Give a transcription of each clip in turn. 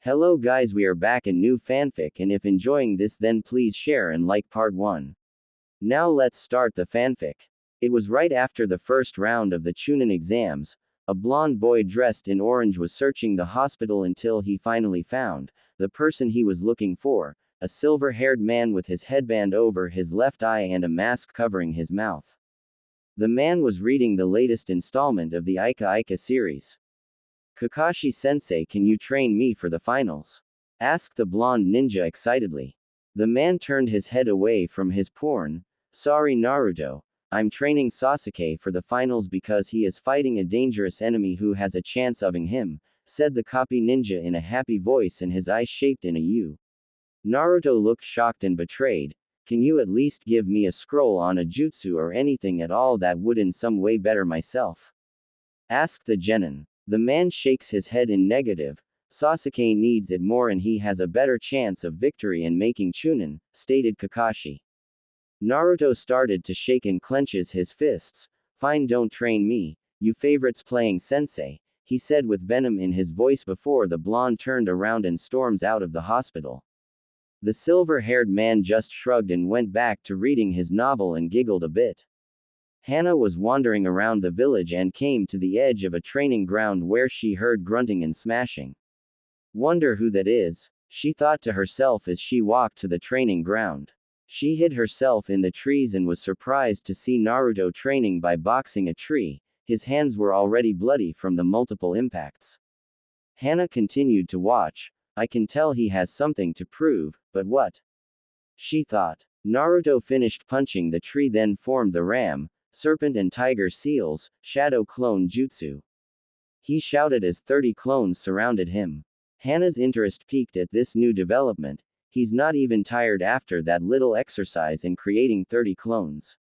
Hello guys, we are back in new fanfic, and if enjoying this then please share and like part 1. Now let's start the fanfic. It was right after the first round of the Chunin exams. A blonde boy dressed in orange was searching the hospital until he finally found the person he was looking for, a silver-haired man with his headband over his left eye and a mask covering his mouth. The man was reading the latest installment of the Ika Ika series. Kakashi-sensei, can you train me for the finals? Asked the blonde ninja excitedly. The man turned his head away from his porn. Sorry Naruto, I'm training Sasuke for the finals because he is fighting a dangerous enemy who has a chance of him, said the copy ninja in a happy voice and his eyes shaped in a U. Naruto looked shocked and betrayed. Can you at least give me a scroll on a jutsu or anything at all that would in some way better myself? Asked the genin. The man shakes his head in negative. Sasuke needs it more and he has a better chance of victory in making Chunin, stated Kakashi. Naruto started to shake and clenches his fists. Fine, don't train me, you favorites playing sensei, he said with venom in his voice before the blonde turned around and storms out of the hospital. The silver-haired man just shrugged and went back to reading his novel and giggled a bit. Hana was wandering around the village and came to the edge of a training ground where she heard grunting and smashing. Wonder who that is, she thought to herself as she walked to the training ground. She hid herself in the trees and was surprised to see Naruto training by boxing a tree. His hands were already bloody from the multiple impacts. Hana continued to watch. I can tell he has something to prove, but what? She thought. Naruto finished punching the tree, then formed the ram, serpent and tiger seals, shadow clone jutsu. He shouted as 30 clones surrounded him. Hana's interest peaked at this new development. He's not even tired after that little exercise in creating 30 clones.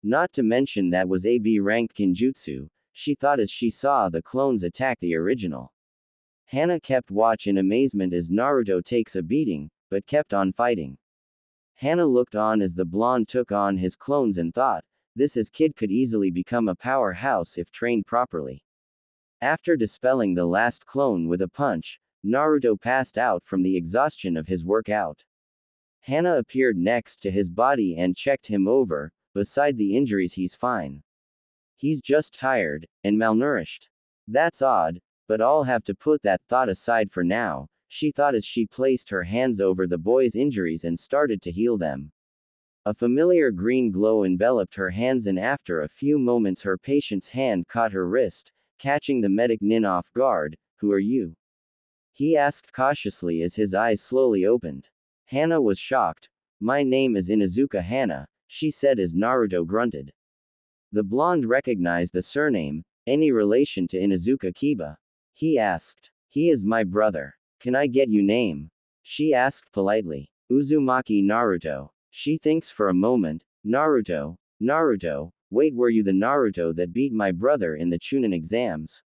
Not to mention that was a B ranked kinjutsu, she thought as she saw the clones attack the original. Hana kept watch in amazement as Naruto takes a beating, but kept on fighting. Hana looked on as the blonde took on his clones and thought, this kid could easily become a powerhouse if trained properly. After dispelling the last clone with a punch, Naruto passed out from the exhaustion of his workout. Hana appeared next to his body and checked him over. Beside the injuries, he's fine. He's just tired and malnourished. That's odd, but I'll have to put that thought aside for now, she thought as she placed her hands over the boy's injuries and started to heal them. A familiar green glow enveloped her hands and after a few moments her patient's hand caught her wrist, catching the medic nin off guard. Who are you? He asked cautiously as his eyes slowly opened. Hana was shocked. My name is Inuzuka Hana, she said as Naruto grunted. The blonde recognized the surname. Any relation to Inuzuka Kiba? He asked. He is my brother. Can I get you name? She asked politely. Uzumaki Naruto. She thinks for a moment. Naruto, wait, were you the Naruto that beat my brother in the Chunin exams?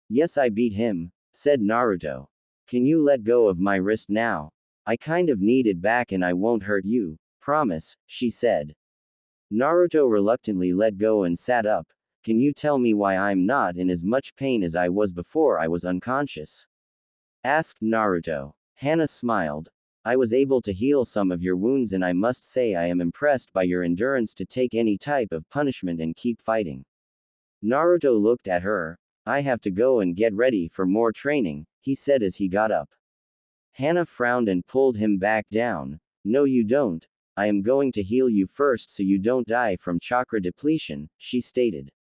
Yes, I beat him, said Naruto. Can you let go of my wrist now? I kind of need it back and I won't hurt you, promise, she said. Naruto reluctantly let go and sat up. Can you tell me why I'm not in as much pain as I was before I was unconscious? Asked Naruto. Hana smiled. I was able to heal some of your wounds and I must say I am impressed by your endurance to take any type of punishment and keep fighting. Naruto looked at her. I have to go and get ready for more training, he said as he got up. Hana frowned and pulled him back down. No you don't, I am going to heal you first so you don't die from chakra depletion, she stated.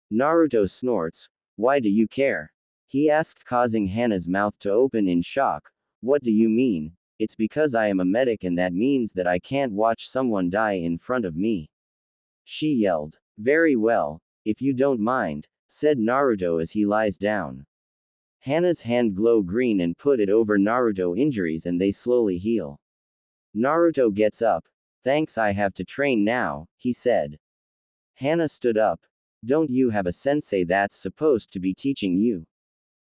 Naruto snorts. Why do you care? He asked, causing Hana's mouth to open in shock. What do you mean? It's because I am a medic and that means that I can't watch someone die in front of me. She yelled. Very well, if you don't mind, said Naruto as he lies down. Hana's hand glow green and put it over Naruto injuries and they slowly heal. Naruto gets up. Thanks, I have to train now, he said. Hana stood up. Don't you have a sensei that's supposed to be teaching you?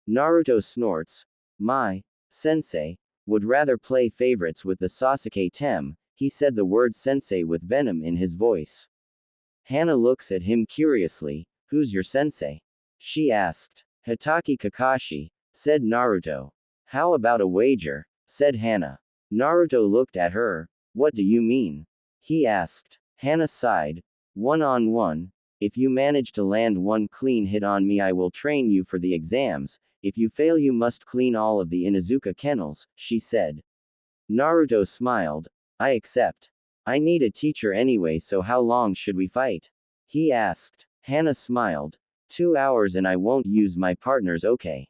Naruto snorts. My sensei would rather play favorites with the Sasuke Tem, he said the word sensei with venom in his voice. Hana looks at him curiously. Who's your sensei? She asked. Hitaki Kakashi, said Naruto. How about a wager? Said Hana. Naruto looked at her. What do you mean? He asked. Hana sighed. 1-on-1. If you manage to land one clean hit on me, I will train you for the exams. If you fail, you must clean all of the Inuzuka kennels, she said. Naruto smiled. I accept. I need a teacher anyway, so how long should we fight? He asked. Hana smiled. 2 hours and I won't use my partners, okay?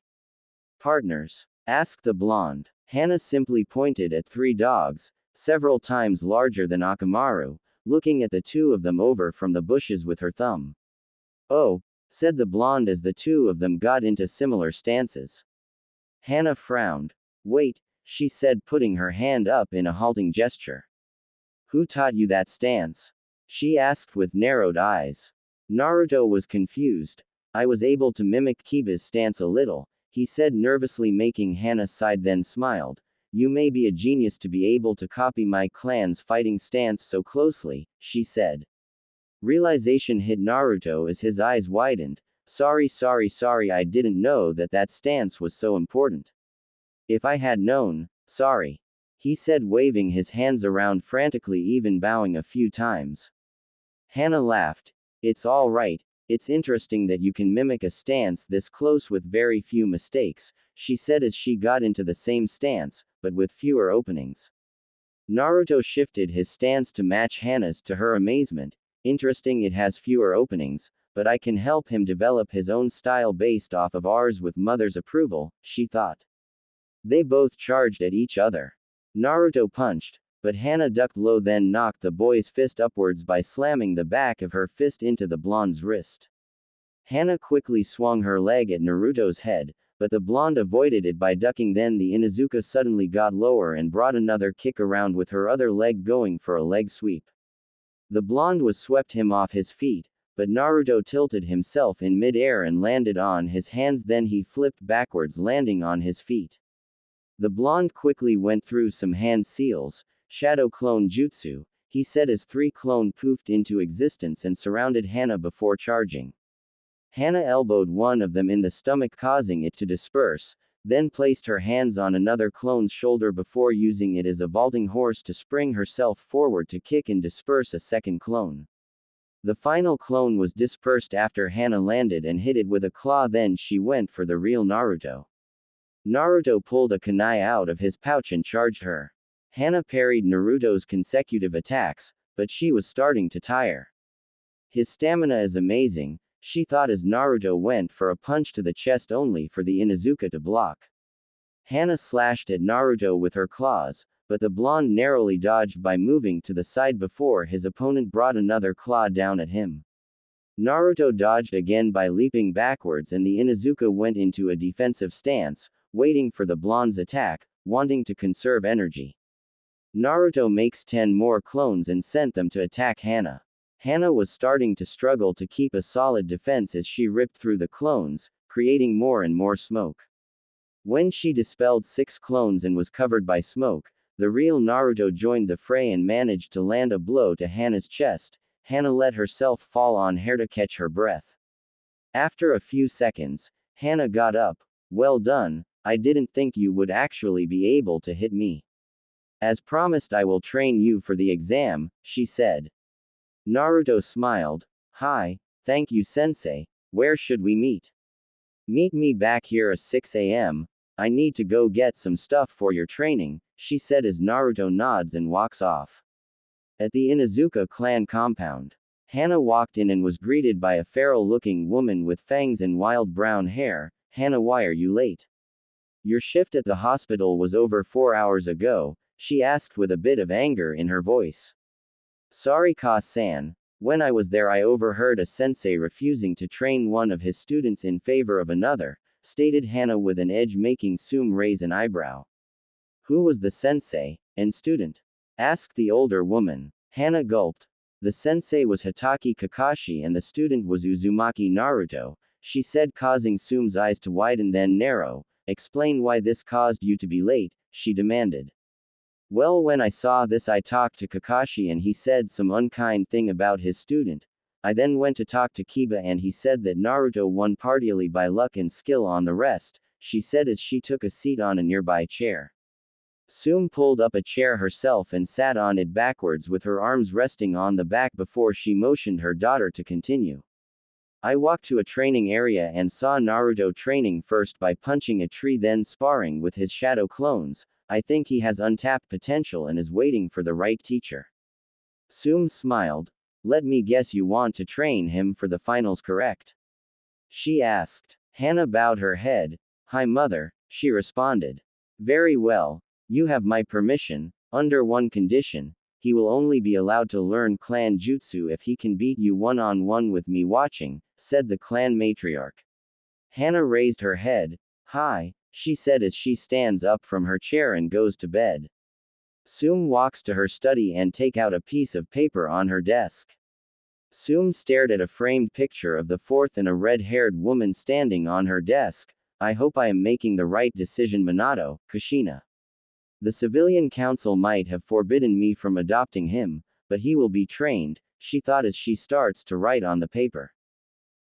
Partners? Asked the blonde. Hana simply pointed at 3 dogs, several times larger than Akamaru, looking at the two of them over from the bushes with her thumb. Oh, said the blonde as the two of them got into similar stances. Hana frowned. Wait, she said, putting her hand up in a halting gesture. Who taught you that stance? She asked with narrowed eyes. Naruto was confused. I was able to mimic Kiba's stance a little, he said nervously, making Hana sigh, then smiled. You may be a genius to be able to copy my clan's fighting stance so closely, she said. Realization hit Naruto as his eyes widened. Sorry, I didn't know that stance was so important. If I had known, sorry. He said, waving his hands around frantically, even bowing a few times. Hana laughed. It's all right. It's interesting that you can mimic a stance this close with very few mistakes, she said as she got into the same stance, but with fewer openings. Naruto shifted his stance to match Hana's to her amazement. Interesting, it has fewer openings, but I can help him develop his own style based off of ours with mother's approval, she thought. They both charged at each other. Naruto punched, but Hana ducked low, then knocked the boy's fist upwards by slamming the back of her fist into the blonde's wrist. Hana quickly swung her leg at Naruto's head, but the blonde avoided it by ducking. Then the Inuzuka suddenly got lower and brought another kick around with her other leg, going for a leg sweep. The blonde was swept him off his feet, but Naruto tilted himself in mid-air and landed on his hands, then he flipped backwards, landing on his feet. The blonde quickly went through some hand seals, shadow clone jutsu, he said as 3 clone poofed into existence and surrounded Hana before charging. Hana elbowed one of them in the stomach, causing it to disperse, then placed her hands on another clone's shoulder before using it as a vaulting horse to spring herself forward to kick and disperse a second clone. The final clone was dispersed after Hana landed and hit it with a claw, then she went for the real Naruto. Naruto pulled a kunai out of his pouch and charged her. Hana parried Naruto's consecutive attacks, but she was starting to tire. His stamina is amazing, she thought as Naruto went for a punch to the chest only for the Inuzuka to block. Hana slashed at Naruto with her claws, but the blonde narrowly dodged by moving to the side before his opponent brought another claw down at him. Naruto dodged again by leaping backwards, and the Inuzuka went into a defensive stance, waiting for the blonde's attack, wanting to conserve energy. Naruto makes 10 more clones and sent them to attack Hana. Hana was starting to struggle to keep a solid defense as she ripped through the clones, creating more and more smoke. When she dispelled 6 clones and was covered by smoke, the real Naruto joined the fray and managed to land a blow to Hana's chest. Hana let herself fall on her to catch her breath. After a few seconds, Hana got up. Well done, I didn't think you would actually be able to hit me. As promised, I will train you for the exam, she said. Naruto smiled. Hi, thank you sensei, where should we meet? Meet me back here at 6 a.m., I need to go get some stuff for your training, she said as Naruto nods and walks off. At the Inuzuka clan compound, Hana walked in and was greeted by a feral-looking woman with fangs and wild brown hair. Hana, why are you late? Your shift at the hospital was over 4 hours ago, she asked with a bit of anger in her voice. Sorry Ka-san, when I was there I overheard a sensei refusing to train one of his students in favor of another, stated Hana with an edge, making Sum raise an eyebrow. Who was the sensei and student? Asked the older woman. Hana gulped. The sensei was Hitaki Kakashi and the student was Uzumaki Naruto, she said, causing Sum's eyes to widen then narrow. Explain why this caused you to be late, she demanded. Well, when I saw this I talked to Kakashi and he said some unkind thing about his student. I then went to talk to Kiba and he said that Naruto won partially by luck and skill on the rest, she said as she took a seat on a nearby chair. Soom pulled up a chair herself and sat on it backwards with her arms resting on the back before she motioned her daughter to continue. I walked to a training area and saw Naruto training first by punching a tree, then sparring with his shadow clones. I think he has untapped potential and is waiting for the right teacher. Soom smiled. Let me guess, you want to train him for the finals, correct? She asked. Hana bowed her head. Hi mother, she responded. Very well. You have my permission, under one condition. He will only be allowed to learn clan jutsu if he can beat you one-on-one with me watching, said the clan matriarch. Hana raised her head. Hi, she said as she stands up from her chair and goes to bed. Soom walks to her study and take out a piece of paper on her desk. Soom stared at a framed picture of the fourth and a red-haired woman standing on her desk. I hope I am making the right decision, Minato, Kushina. The civilian council might have forbidden me from adopting him, but he will be trained, she thought as she starts to write on the paper.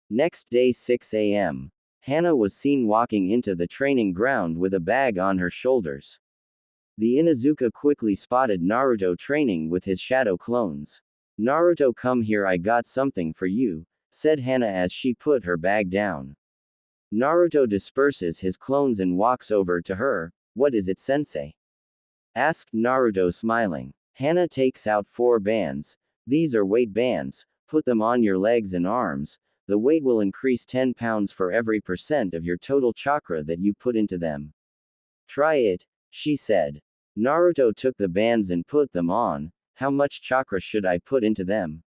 Next day 6 a.m. Hana was seen walking into the training ground with a bag on her shoulders. The Inuzuka quickly spotted Naruto training with his shadow clones. Naruto, come here, I got something for you, said Hana as she put her bag down. Naruto disperses his clones and walks over to her. What is it, sensei? Asked Naruto, smiling. Hana takes out 4 bands. These are weight bands. Put them on your legs and arms. The weight will increase 10 pounds for every % of your total chakra that you put into them. Try it, she said. Naruto took the bands and put them on. How much chakra should I put into them?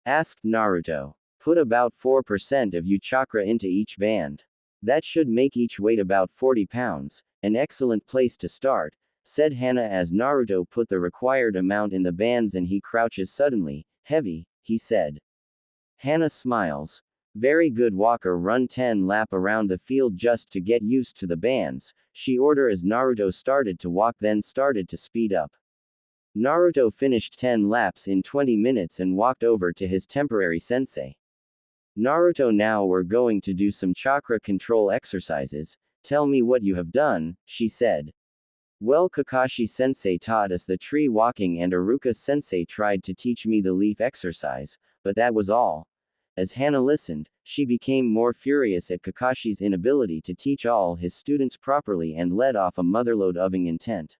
Asked Naruto. Put about 4% of you chakra into each band. That should make each weight about 40 pounds. An excellent place to start, said Hana as Naruto put the required amount in the bands and he crouches suddenly. Heavy, he said. Hana smiles. Very good, walker, run 10 lap around the field just to get used to the bands, she ordered as Naruto started to walk, then started to speed up. Naruto finished 10 laps in 20 minutes and walked over to his temporary sensei. Naruto, now we're going to do some chakra control exercises. Tell me what you have done, she said. Well, Kakashi sensei taught us the tree walking and Iruka sensei tried to teach me the leaf exercise, but that was all. As Hana listened, she became more furious at Kakashi's inability to teach all his students properly and let off a motherlode of intent.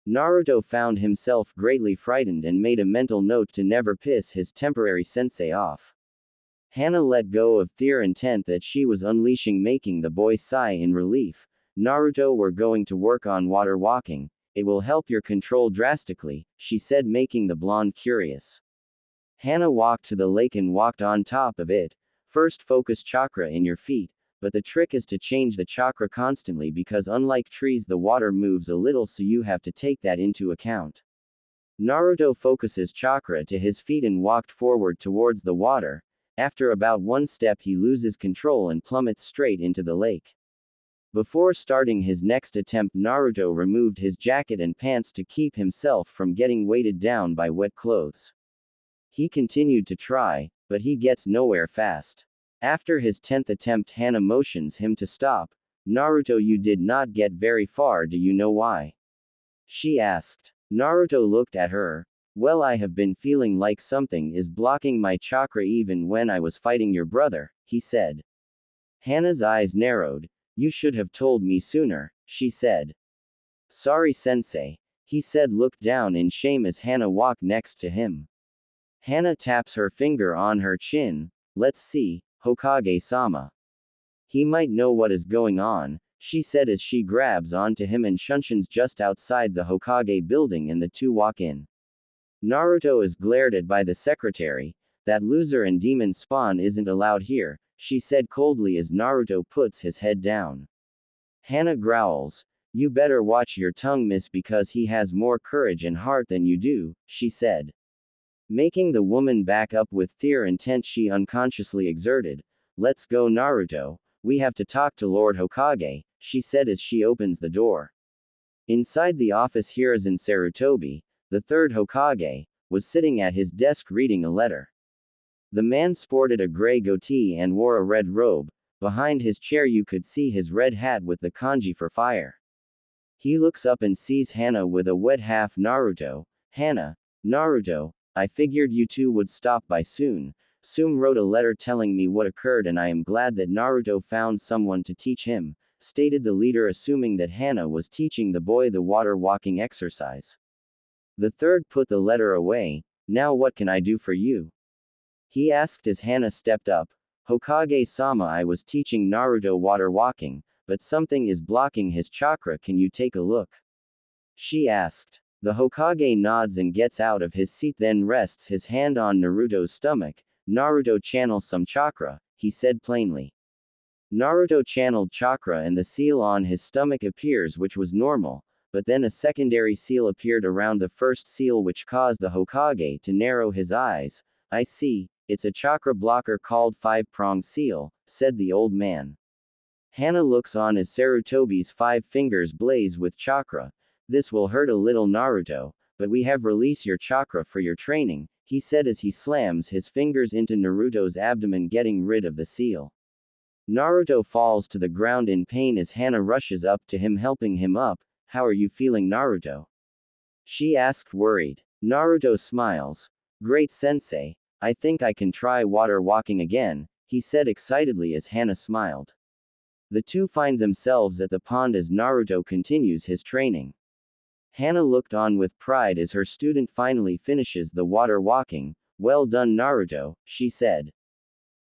Naruto found himself greatly frightened and made a mental note to never piss his temporary sensei off. Hana let go of their intent that she was unleashing, making the boy sigh in relief. Naruto, we're going to work on water walking. It will help your control drastically, she said, making the blonde curious. Hana walked to the lake and walked on top of it. First focus chakra in your feet, but the trick is to change the chakra constantly because unlike trees the water moves a little, so you have to take that into account. Naruto focuses chakra to his feet and walked forward towards the water. After about 1 step he loses control and plummets straight into the lake. Before starting his next attempt, Naruto removed his jacket and pants to keep himself from getting weighted down by wet clothes. He continued to try, but he gets nowhere fast. After his 10th attempt, Hana motions him to stop. Naruto, you did not get very far, do you know why? She asked. Naruto looked at her. Well, I have been feeling like something is blocking my chakra even when I was fighting your brother, he said. Hana's eyes narrowed. You should have told me sooner, she said. Sorry, sensei, he said, looked down in shame as Hana walked next to him. Hana taps her finger on her chin. Let's see, Hokage-sama. He might know what is going on, she said as she grabs onto him and shunsons just outside the Hokage building and the two walk in. Naruto is glared at by the secretary. That loser and demon spawn isn't allowed here, she said coldly as Naruto puts his head down. Hana growls. You better watch your tongue, miss, because he has more courage and heart than you do, she said. Making the woman back up with their intent she unconsciously exerted. Let's go, Naruto, we have to talk to Lord Hokage, she said as she opens the door. Inside the office, Hiruzen Sarutobi, the third Hokage, was sitting at his desk reading a letter. The man sported a gray goatee and wore a red robe, Behind his chair you could see his red hat with the kanji for fire. He looks up and sees Hana with a wet half. Naruto. Hana. Naruto, I figured you two would stop by soon. Soom wrote a letter telling me what occurred and I am glad that Naruto found someone to teach him, stated the leader, assuming that Hana was teaching the boy the water walking exercise. The third put the letter away. Now what can I do for you? He asked as Hana stepped up. Hokage-sama, I was teaching Naruto water walking, but something is blocking his chakra, can you take a look? She asked. The Hokage nods and gets out of his seat, then rests his hand on Naruto's stomach. Naruto channels some chakra, he said plainly. Naruto channeled chakra and the seal on his stomach appears, which was normal, but then a secondary seal appeared around the first seal which caused the Hokage to narrow his eyes. I see, it's a chakra blocker called five-pronged seal, said the old man. Hana looks on as Sarutobi's 5 fingers blaze with chakra. This will hurt a little, Naruto, but we have release your chakra for your training, he said as he slams his fingers into Naruto's abdomen, getting rid of the seal. Naruto falls to the ground in pain as Hana rushes up to him, helping him up. How are you feeling, Naruto? She asked, worried. Naruto smiles. Great, sensei. I think I can try water walking again, he said excitedly as Hana smiled. The two find themselves at the pond as Naruto continues his training. Hana looked on with pride as her student finally finishes the water walking. Well done, Naruto, she said.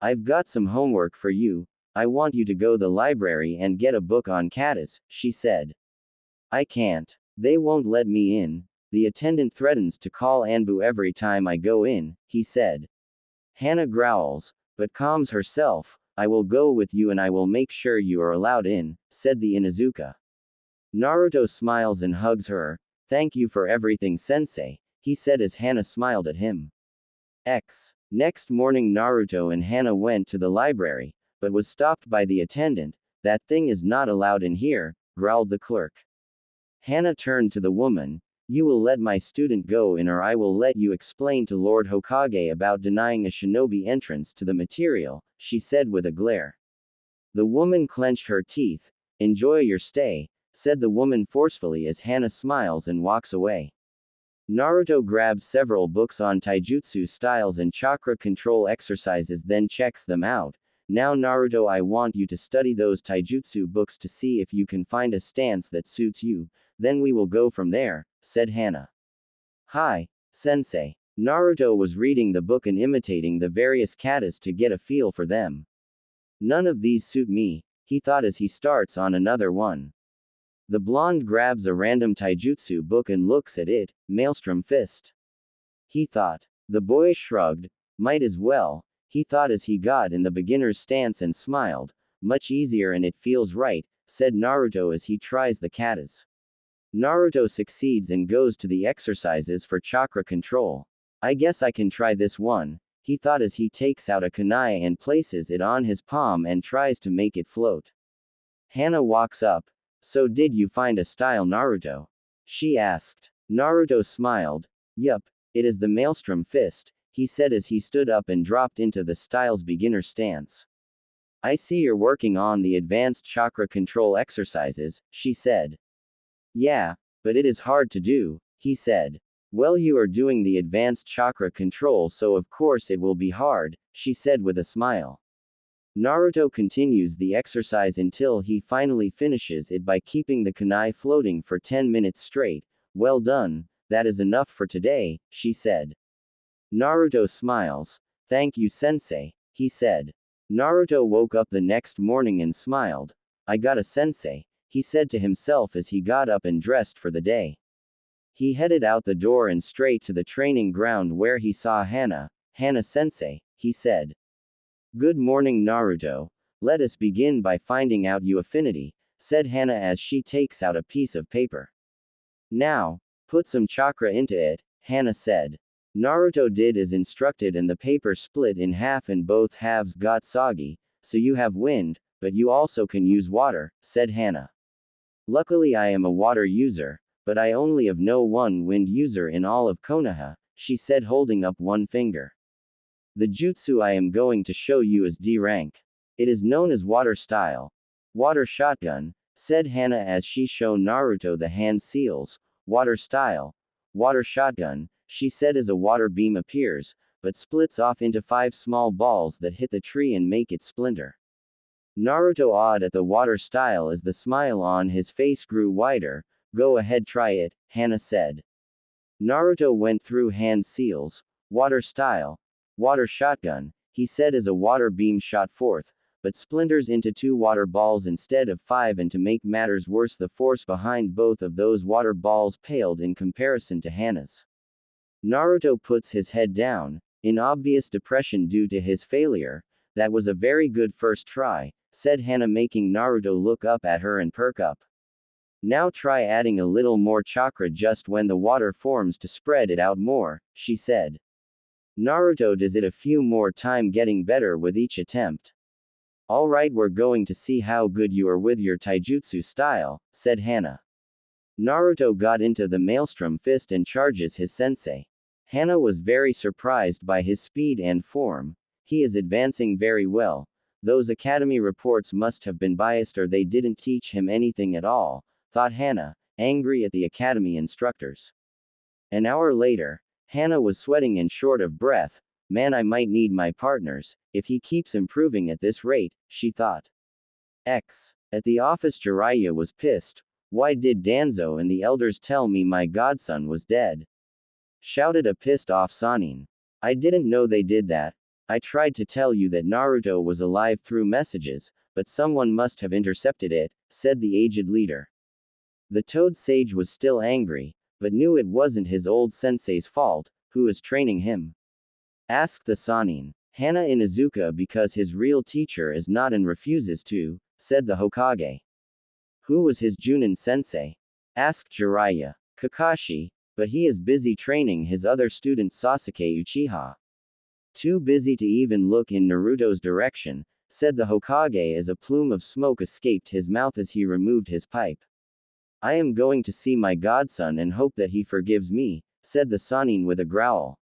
I've got some homework for you. I want you to go to the library and get a book on katas, she said. I can't. They won't let me in. The attendant threatens to call Anbu every time I go in, he said. Hana growls, but calms herself. I will go with you and I will make sure you are allowed in, said the Inuzuka. Naruto smiles and hugs her. Thank you for everything, sensei, he said as Hana smiled at him. Next morning Naruto and Hana went to the library, but was stopped by the attendant. That thing is not allowed in here, growled the clerk. Hana turned to the woman. You will let my student go in or I will let you explain to Lord Hokage about denying a shinobi entrance to the material, she said with a glare. The woman clenched her teeth. Enjoy your stay, said the woman forcefully as Hana smiles and walks away. Naruto grabs several books on taijutsu styles and chakra control exercises, then checks them out. Now Naruto, I want you to study those taijutsu books to see if you can find a stance that suits you, then we will go from there, said Hana. Hi, sensei. Naruto was reading the book and imitating the various katas to get a feel for them. None of these suit me, he thought as he starts on another one. The blonde grabs a random taijutsu book and looks at it. Maelstrom fist, he thought. The boy shrugged. Might as well, he thought as he got in the beginner's stance and smiled. Much easier and it feels right, said Naruto as he tries the katas. Naruto succeeds and goes to the exercises for chakra control. I guess I can try this one, he thought as he takes out a kunai and places it on his palm and tries to make it float. Hana walks up. So did you find a style, Naruto? She asked. Naruto smiled. Yup, it is the Maelstrom fist, he said as he stood up and dropped into the style's beginner stance. I see you're working on the advanced chakra control exercises, she said. Yeah, but it is hard to do, he said. Well, you are doing the advanced chakra control, so of course it will be hard, she said with a smile. Naruto continues the exercise until he finally finishes it by keeping the kunai floating for 10 minutes straight. Well done, that is enough for today, she said. Naruto smiles. Thank you, sensei, he said. Naruto woke up the next morning and smiled. I got a sensei, he said to himself as he got up and dressed for the day. He headed out the door and straight to the training ground where he saw Hana. Hana sensei, he said. Good morning, Naruto. Let us begin by finding out your affinity, said Hana as she takes out a piece of paper. Now, put some chakra into it, Hana said. Naruto did as instructed and the paper split in half and both halves got soggy. So you have wind, but you also can use water, said Hana. Luckily I am a water user, but I only have no one wind user in all of Konoha, she said holding up one finger. The jutsu I am going to show you is D rank. It is known as water style. Water shotgun, said Hana as she showed Naruto the hand seals. Water style. Water shotgun, she said as a water beam appears, but splits off into 5 small balls that hit the tree and make it splinter. Naruto awed at the water style as the smile on his face grew wider. Go ahead, try it, Hana said. Naruto went through hand seals, water style, water shotgun, he said as a water beam shot forth, but splinters into 2 water balls instead of 5, and to make matters worse the force behind both of those water balls paled in comparison to Hana's. Naruto puts his head down, in obvious depression due to his failure. That was a very good first try, said Hana, making Naruto look up at her and perk up. Now try adding a little more chakra just when the water forms to spread it out more, she said. Naruto does it a few more time, getting better with each attempt. Alright, we're going to see how good you are with your taijutsu style, said Hana. Naruto got into the maelstrom fist and charges his sensei. Hana was very surprised by his speed and form. He is advancing very well. Those academy reports must have been biased, or they didn't teach him anything at all, thought Hana, angry at the academy instructors. An hour later, Hana was sweating and short of breath. Man, I might need my partners, if he keeps improving at this rate, she thought. At the office, Jiraiya was pissed. Why did Danzo and the elders tell me my godson was dead? Shouted a pissed off Sannin. I didn't know they did that. I tried to tell you that Naruto was alive through messages, but someone must have intercepted it, said the aged leader. The Toad Sage was still angry, but knew it wasn't his old sensei's fault. Who is training him? Asked the Sannin. Hana Inuzuka, because his real teacher is not and refuses to, said the Hokage. Who was his Junin sensei? Asked Jiraiya. Kakashi, but he is busy training his other student Sasuke Uchiha. Too busy to even look in Naruto's direction, said the Hokage as a plume of smoke escaped his mouth as he removed his pipe. I am going to see my godson and hope that he forgives me, said the Sannin with a growl.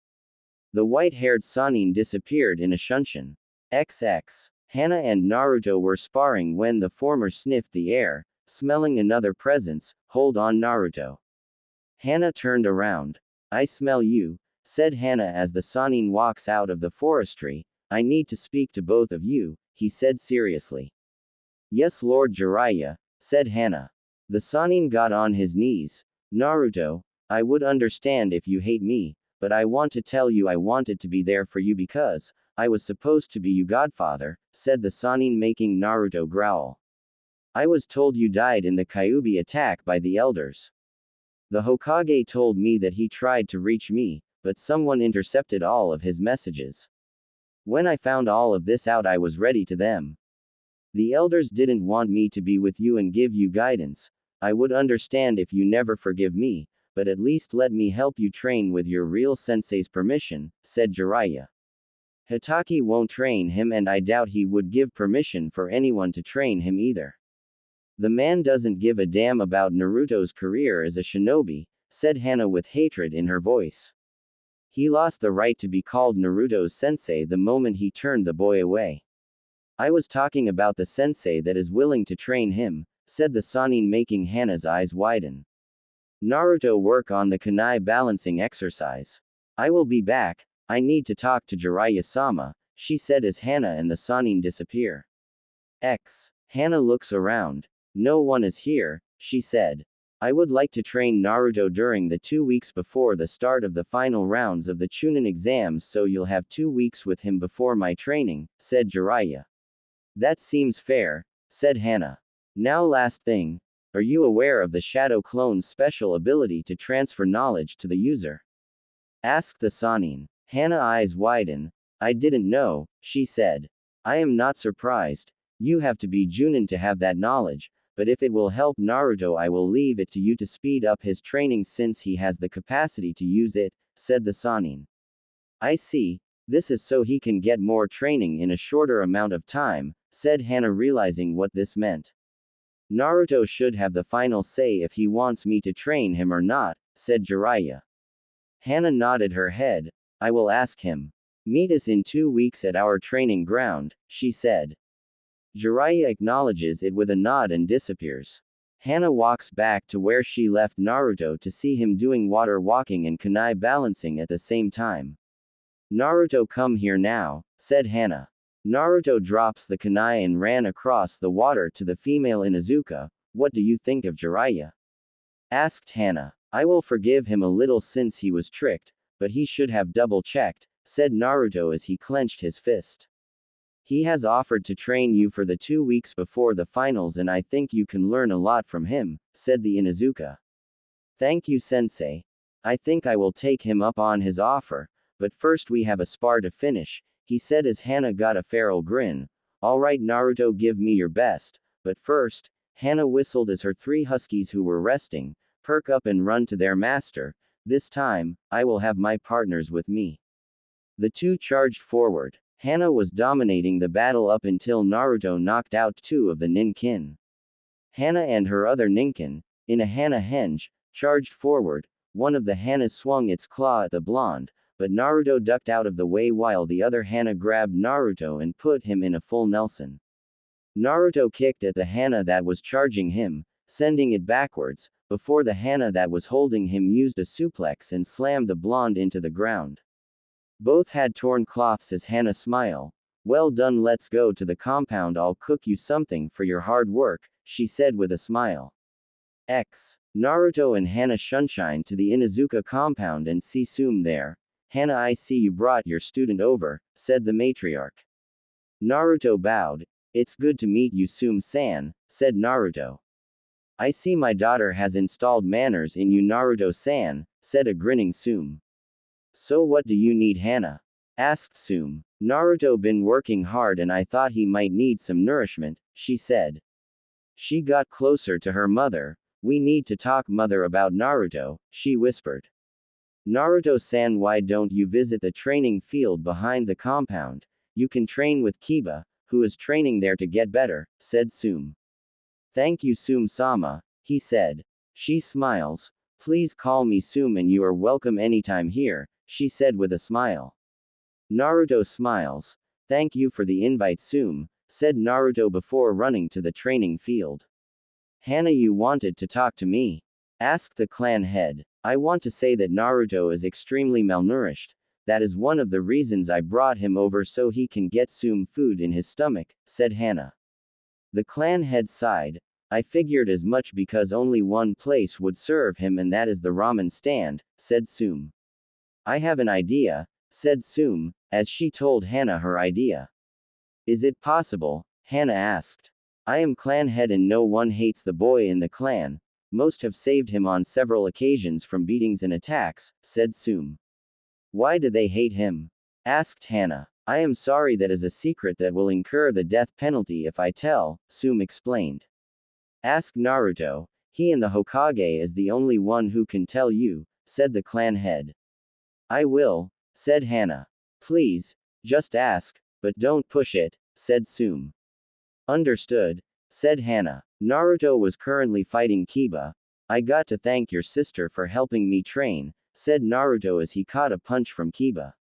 The white-haired Sannin disappeared in a shunshin. Hana and Naruto were sparring when the former sniffed the air, smelling another presence. Hold on, Naruto. Hana turned around. I smell you, said Hana as the Sannin walks out of the forestry. I need to speak to both of you, he said seriously. Yes, Lord Jiraiya, said Hana. The Sannin got on his knees. Naruto, I would understand if you hate me, but I want to tell you I wanted to be there for you because I was supposed to be your godfather, said the Sannin, making Naruto growl. I was told you died in the Kyuubi attack by the elders. The Hokage told me that he tried to reach me, but someone intercepted all of his messages. When I found all of this out, I was ready to them. The elders didn't want me to be with you and give you guidance. I would understand if you never forgive me, but at least let me help you train with your real sensei's permission, said Jiraiya. Hitaki won't train him, and I doubt he would give permission for anyone to train him either. The man doesn't give a damn about Naruto's career as a shinobi, said Hana with hatred in her voice. He lost the right to be called Naruto's sensei the moment he turned the boy away. I was talking about the sensei that is willing to train him, said the Sannin, making Hana's eyes widen. Naruto, work on the kunai balancing exercise. I will be back. I need to talk to Jiraiya-sama, she said as Hana and the Sannin disappear. Hana looks around. No one is here, she said. I would like to train Naruto during the 2 weeks before the start of the final rounds of the Chunin exams, so you'll have 2 weeks with him before my training, said Jiraiya. That seems fair, said Hana. Now, last thing. Are you aware of the Shadow Clone's special ability to transfer knowledge to the user? Asked the Sannin. Hana eyes widen. I didn't know, she said. I am not surprised. You have to be Junin to have that knowledge, but if it will help Naruto, I will leave it to you to speed up his training since he has the capacity to use it, said the Sannin. I see. This is so he can get more training in a shorter amount of time, said Hana, realizing what this meant. Naruto should have the final say if he wants me to train him or not, said Jiraiya. Hana nodded her head. I will ask him. Meet us in 2 weeks at our training ground, she said. Jiraiya acknowledges it with a nod and disappears. Hana walks back to where she left Naruto to see him doing water walking and kunai balancing at the same time. Naruto, come here now, said Hana. Naruto drops the kunai and ran across the water to the female Inuzuka. What do you think of Jiraiya? Asked Hana. I will forgive him a little since he was tricked, but he should have double-checked, said Naruto as he clenched his fist. He has offered to train you for the 2 weeks before the finals and I think you can learn a lot from him, said the Inuzuka. Thank you, sensei. I think I will take him up on his offer, but first we have a spar to finish, he said as Hana got a feral grin. Alright Naruto, give me your best, but first, Hana whistled as her 3 huskies who were resting, perk up and run to their master. This time, I will have my partners with me. The 2 charged forward. Hana was dominating the battle up until Naruto knocked out 2 of the ninkin. Hana and her other ninkin, in a Hana henge, charged forward. One of the Hanas swung its claw at the blonde, but Naruto ducked out of the way while the other Hana grabbed Naruto and put him in a full Nelson. Naruto kicked at the Hana that was charging him, sending it backwards, before the Hana that was holding him used a suplex and slammed the blonde into the ground. Both had torn cloths as Hana smiled. Well done, let's go to the compound, I'll cook you something for your hard work, she said with a smile. Naruto and Hana shunshine to the Inuzuka compound and see Sum there. Hana, I see you brought your student over, said the matriarch. Naruto bowed. It's good to meet you, Sum-san, said Naruto. I see my daughter has installed manners in you, Naruto-san, said a grinning Sum. So what do you need, Hana? Asked Sum. Naruto been working hard and I thought he might need some nourishment, she said. She got closer to her mother. We need to talk, mother, about Naruto, she whispered. Naruto-san, why don't you visit the training field behind the compound? You can train with Kiba, who is training there to get better, said Sum. Thank you, Sum-sama, he said. She smiles. Please call me Sum and you are welcome anytime here, she said with a smile. Naruto smiles. Thank you for the invite, Sum, said Naruto before running to the training field. Hana, you wanted to talk to me? Asked the clan head. I want to say that Naruto is extremely malnourished. That is one of the reasons I brought him over so he can get Sum food in his stomach, said Hana. The clan head sighed. I figured as much because only one place would serve him and that is the ramen stand, said Sum. I have an idea, said Sum, as she told Hana her idea. Is it possible? Hana asked. I am clan head and no one hates the boy in the clan. Most have saved him on several occasions from beatings and attacks, said Sum. Why do they hate him? Asked Hana. I am sorry, that is a secret that will incur the death penalty if I tell, Sum explained. Ask Naruto. He and the Hokage is the only one who can tell you, said the clan head. I will, said Hana. Please, just ask, but don't push it, said Sum. Understood, said Hana. Naruto was currently fighting Kiba. I got to thank your sister for helping me train, said Naruto as he caught a punch from Kiba.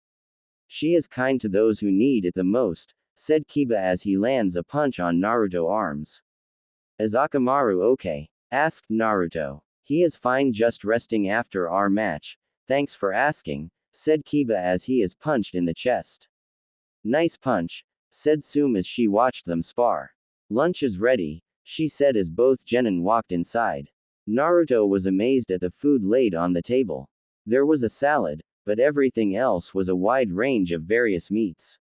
She is kind to those who need it the most, said Kiba as he lands a punch on Naruto's arms. Is Akamaru okay? Asked Naruto. He is fine, just resting after our match. Thanks for asking, said Kiba as he is punched in the chest. Nice punch, said Sum as she watched them spar. Lunch is ready, she said as both genin walked inside. Naruto was amazed at the food laid on the table. There was a salad, but everything else was a wide range of various meats.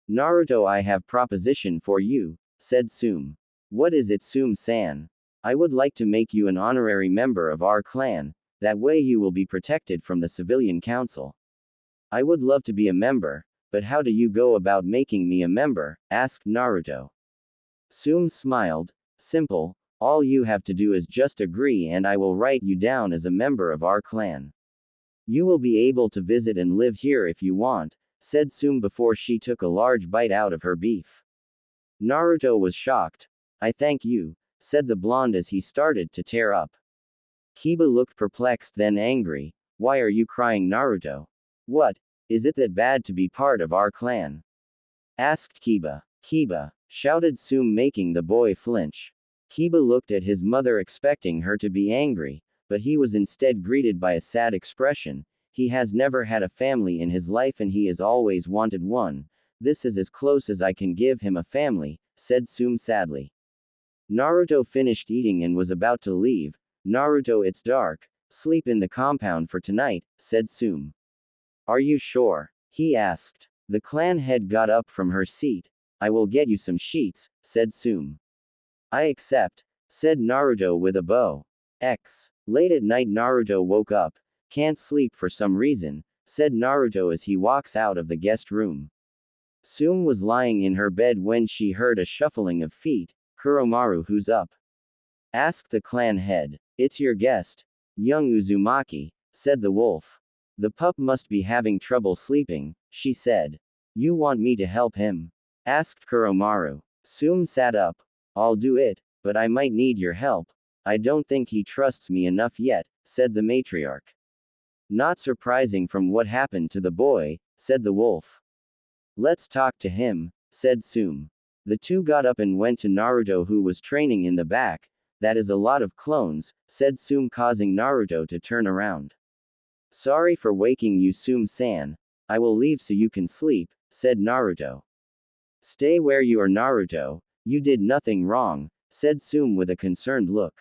Naruto, I have proposition for you, said Sum. What is it, Sum-san? I would like to make you an honorary member of our clan, that way you will be protected from the civilian council. I would love to be a member, but how do you go about making me a member? Asked Naruto. Sum smiled. Simple, all you have to do is just agree and I will write you down as a member of our clan. You will be able to visit and live here if you want, said Sum before she took a large bite out of her beef. Naruto was shocked. I thank you, said the blonde as he started to tear up. Kiba looked perplexed then angry. Why are you crying, Naruto? What? Is it that bad to be part of our clan? Asked Kiba. Kiba, shouted Sume, making the boy flinch. Kiba looked at his mother expecting her to be angry, but he was instead greeted by a sad expression. He has never had a family in his life and he has always wanted one. This is as close as I can give him a family, said Sume sadly. Naruto finished eating and was about to leave. Naruto, it's dark. Sleep in the compound for tonight, said Sume. Are you sure? He asked. The clan head got up from her seat. I will get you some sheets, said Sume. I accept, said Naruto with a bow. Late at night Naruto woke up. Can't sleep for some reason, said Naruto as he walks out of the guest room. Sume was lying in her bed when she heard a shuffling of feet. Kuromaru, who's up? Asked the clan head. It's your guest, young Uzumaki, said the wolf. The pup must be having trouble sleeping, she said. You want me to help him? Asked Kuromaru. Sume sat up. I'll do it, but I might need your help. I don't think he trusts me enough yet, said the matriarch. Not surprising from what happened to the boy, said the wolf. Let's talk to him, said Sume. The two got up and went to Naruto, who was training in the back. That is a lot of clones, said Sume, causing Naruto to turn around. Sorry for waking you, Sume-san. I will leave so you can sleep, said Naruto. Stay where you are, Naruto. You did nothing wrong, said Sume with a concerned look.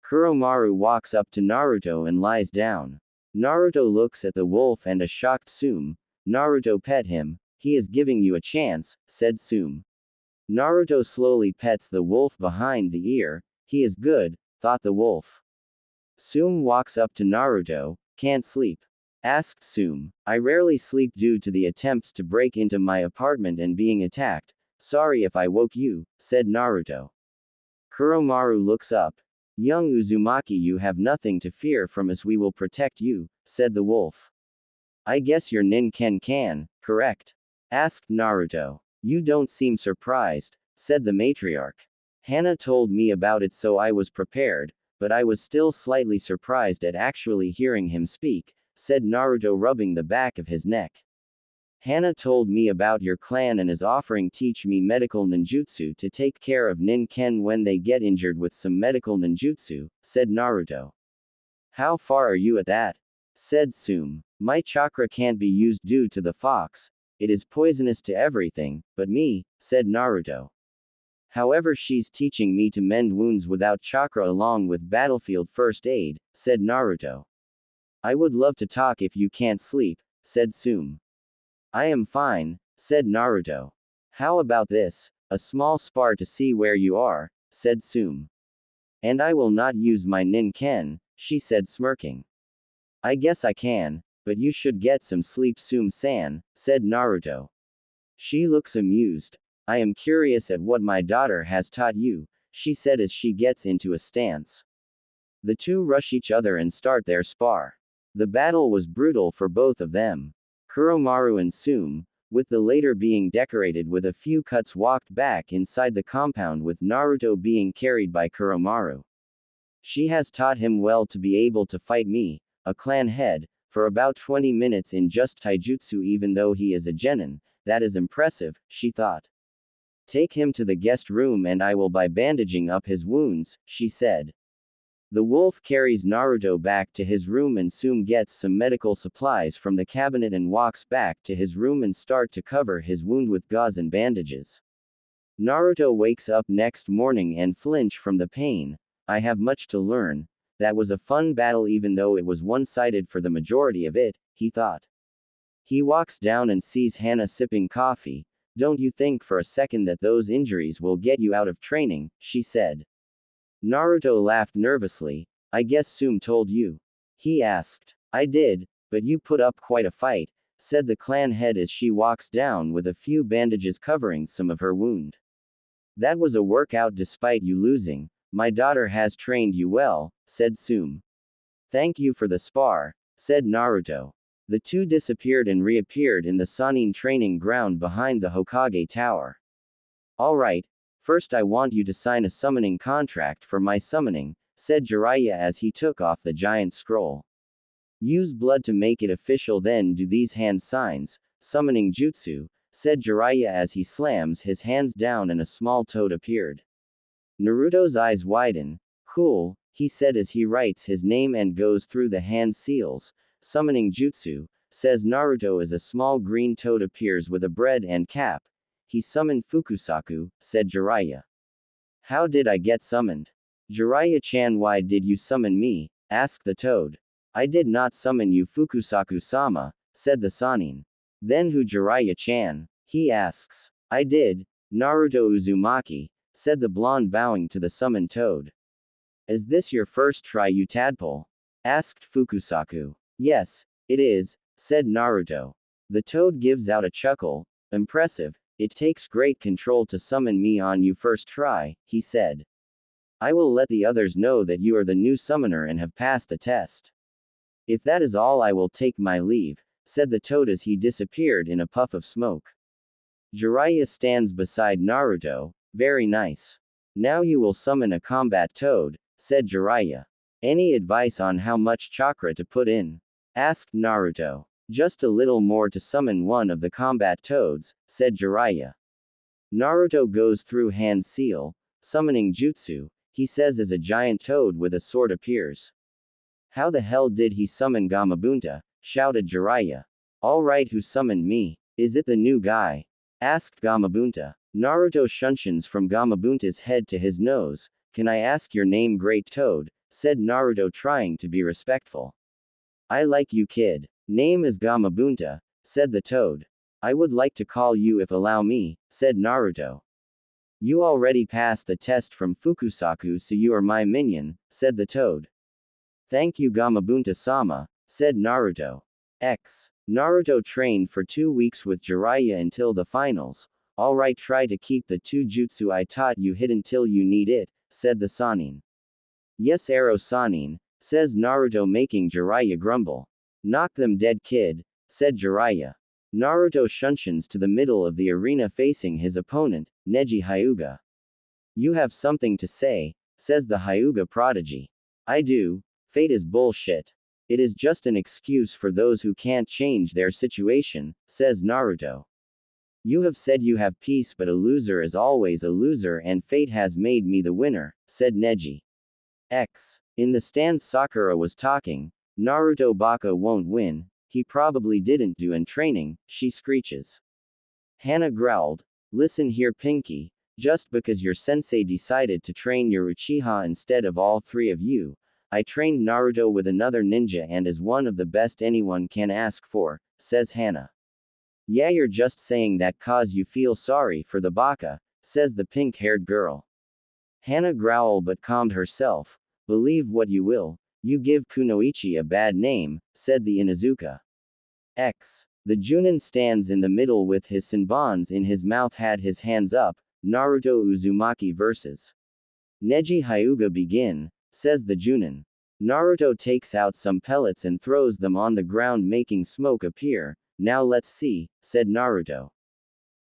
Kuromaru walks up to Naruto and lies down. Naruto looks at the wolf and a shocked Sume. Naruto, pet him. He is giving you a chance, said Sume. Naruto slowly pets the wolf behind the ear. He is good, thought the wolf. Sume walks up to Naruto. Can't sleep? Asked Sume. I rarely sleep due to the attempts to break into my apartment and being attacked. Sorry if I woke you, said Naruto. Kuromaru looks up. Young Uzumaki, you have nothing to fear from us, we will protect you, said the wolf. I guess your Nin-ken can, correct? Asked Naruto. You don't seem surprised, said the matriarch. Hana told me about it so I was prepared, but I was still slightly surprised at actually hearing him speak, said Naruto, rubbing the back of his neck. Hana told me about your clan and is offering teach me medical ninjutsu to take care of Nin-ken when they get injured with some medical ninjutsu, said Naruto. How far are you at that? Said Sume. My chakra can't be used due to the fox. It is poisonous to everything, but me, said Naruto. However, she's teaching me to mend wounds without chakra along with battlefield first aid, said Naruto. I would love to talk if you can't sleep, said Sume. I am fine, said Naruto. How about this, a small spar to see where you are, said Sume. And I will not use my Nin-ken, she said, smirking. I guess I can, but you should get some sleep, Sume-san, said Naruto. She looks amused. I am curious at what my daughter has taught you, she said as she gets into a stance. The two rush each other and start their spar. The battle was brutal for both of them. Kuromaru and Sume, with the later being decorated with a few cuts, walked back inside the compound with Naruto being carried by Kuromaru. She has taught him well to be able to fight me, a clan head, for about 20 minutes in just taijutsu, even though he is a genin. That is impressive, she thought. Take him to the guest room and I will by bandaging up his wounds, she said. The wolf carries Naruto back to his room and Sume gets some medical supplies from the cabinet and walks back to his room and start to cover his wound with gauze and bandages. Naruto wakes up next morning and flinch from the pain. I have much to learn. That was a fun battle even though it was one-sided for the majority of it, he thought. He walks down and sees Hana sipping coffee. Don't you think for a second that those injuries will get you out of training, she said. Naruto laughed nervously. I guess Sume told you. He asked. I did, but you put up quite a fight, said the clan head as she walks down with a few bandages covering some of her wound. That was a workout despite you losing. My daughter has trained you well, said Sume. Thank you for the spar, said Naruto. The two disappeared and reappeared in the Sannin training ground behind the Hokage Tower. Alright, first I want you to sign a summoning contract for my summoning, said Jiraiya as he took off the giant scroll. Use blood to make it official, then do these hand signs, summoning jutsu, said Jiraiya as he slams his hands down and a small toad appeared. Naruto's eyes widen. Cool, he said as he writes his name and goes through the hand seals. Summoning jutsu, says Naruto as a small green toad appears with a bread and cap. He summoned Fukusaku, said Jiraiya. How did I get summoned? Jiraiya-chan, why did you summon me? Asked the toad. I did not summon you, Fukusaku-sama, said the Sannin. Then who, Jiraiya-chan? He asks. I did, Naruto Uzumaki, said the blonde, bowing to the summoned toad. Is this your first try, you tadpole? Asked Fukusaku. Yes, it is, said Naruto. The toad gives out a chuckle. Impressive, it takes great control to summon me on you first try, he said. I will let the others know that you are the new summoner and have passed the test. If that is all, I will take my leave, said the toad as he disappeared in a puff of smoke. Jiraiya stands beside Naruto. Very nice. Now you will summon a combat toad, said Jiraiya. Any advice on how much chakra to put in? Asked Naruto. Just a little more to summon one of the combat toads, said Jiraiya. Naruto goes through hand seal, summoning jutsu, he says as a giant toad with a sword appears. How the hell did he summon Gamabunta? Shouted Jiraiya. Alright, who summoned me? Is it the new guy? Asked Gamabunta. Naruto shunshins from Gamabunta's head to his nose. Can I ask your name, Great Toad? Said Naruto, trying to be respectful. I like you, kid. Name is Gamabunta, said the toad. I would like to call you if allow me, said Naruto. You already passed the test from Fukusaku, so you are my minion, said the toad. Thank you, Gamabunta-sama, said Naruto. Naruto trained for 2 weeks with Jiraiya until the finals. Alright, try to keep the 2 jutsu I taught you hidden till you need it, said the Sannin. Yes, Arrow Sannin, says Naruto, making Jiraiya grumble. Knock them dead, kid, said Jiraiya. Naruto shunshins to the middle of the arena facing his opponent, Neji Hyuga. You have something to say, says the Hyuga prodigy. I do. Fate is bullshit. It is just an excuse for those who can't change their situation, says Naruto. You have said you have peace, but a loser is always a loser, and fate has made me the winner, said Neji. In the stands, Sakura was talking. Naruto Baka won't win, he probably didn't do in training, she screeches. Hana growled. Listen here, Pinky, just because your sensei decided to train your Uchiha instead of all 3 of you, I trained Naruto with another ninja and is one of the best anyone can ask for, says Hana. Yeah, you're just saying that cause you feel sorry for the Baka, says the pink-haired girl. Hana growled but calmed herself. Believe what you will, you give Kunoichi a bad name, said the Inuzuka. The Junin stands in the middle with his senbons in his mouth, had his hands up. Naruto Uzumaki versus Neji Hyuga begin, says the Junin. Naruto takes out some pellets and throws them on the ground, making smoke appear. Now let's see, said Naruto.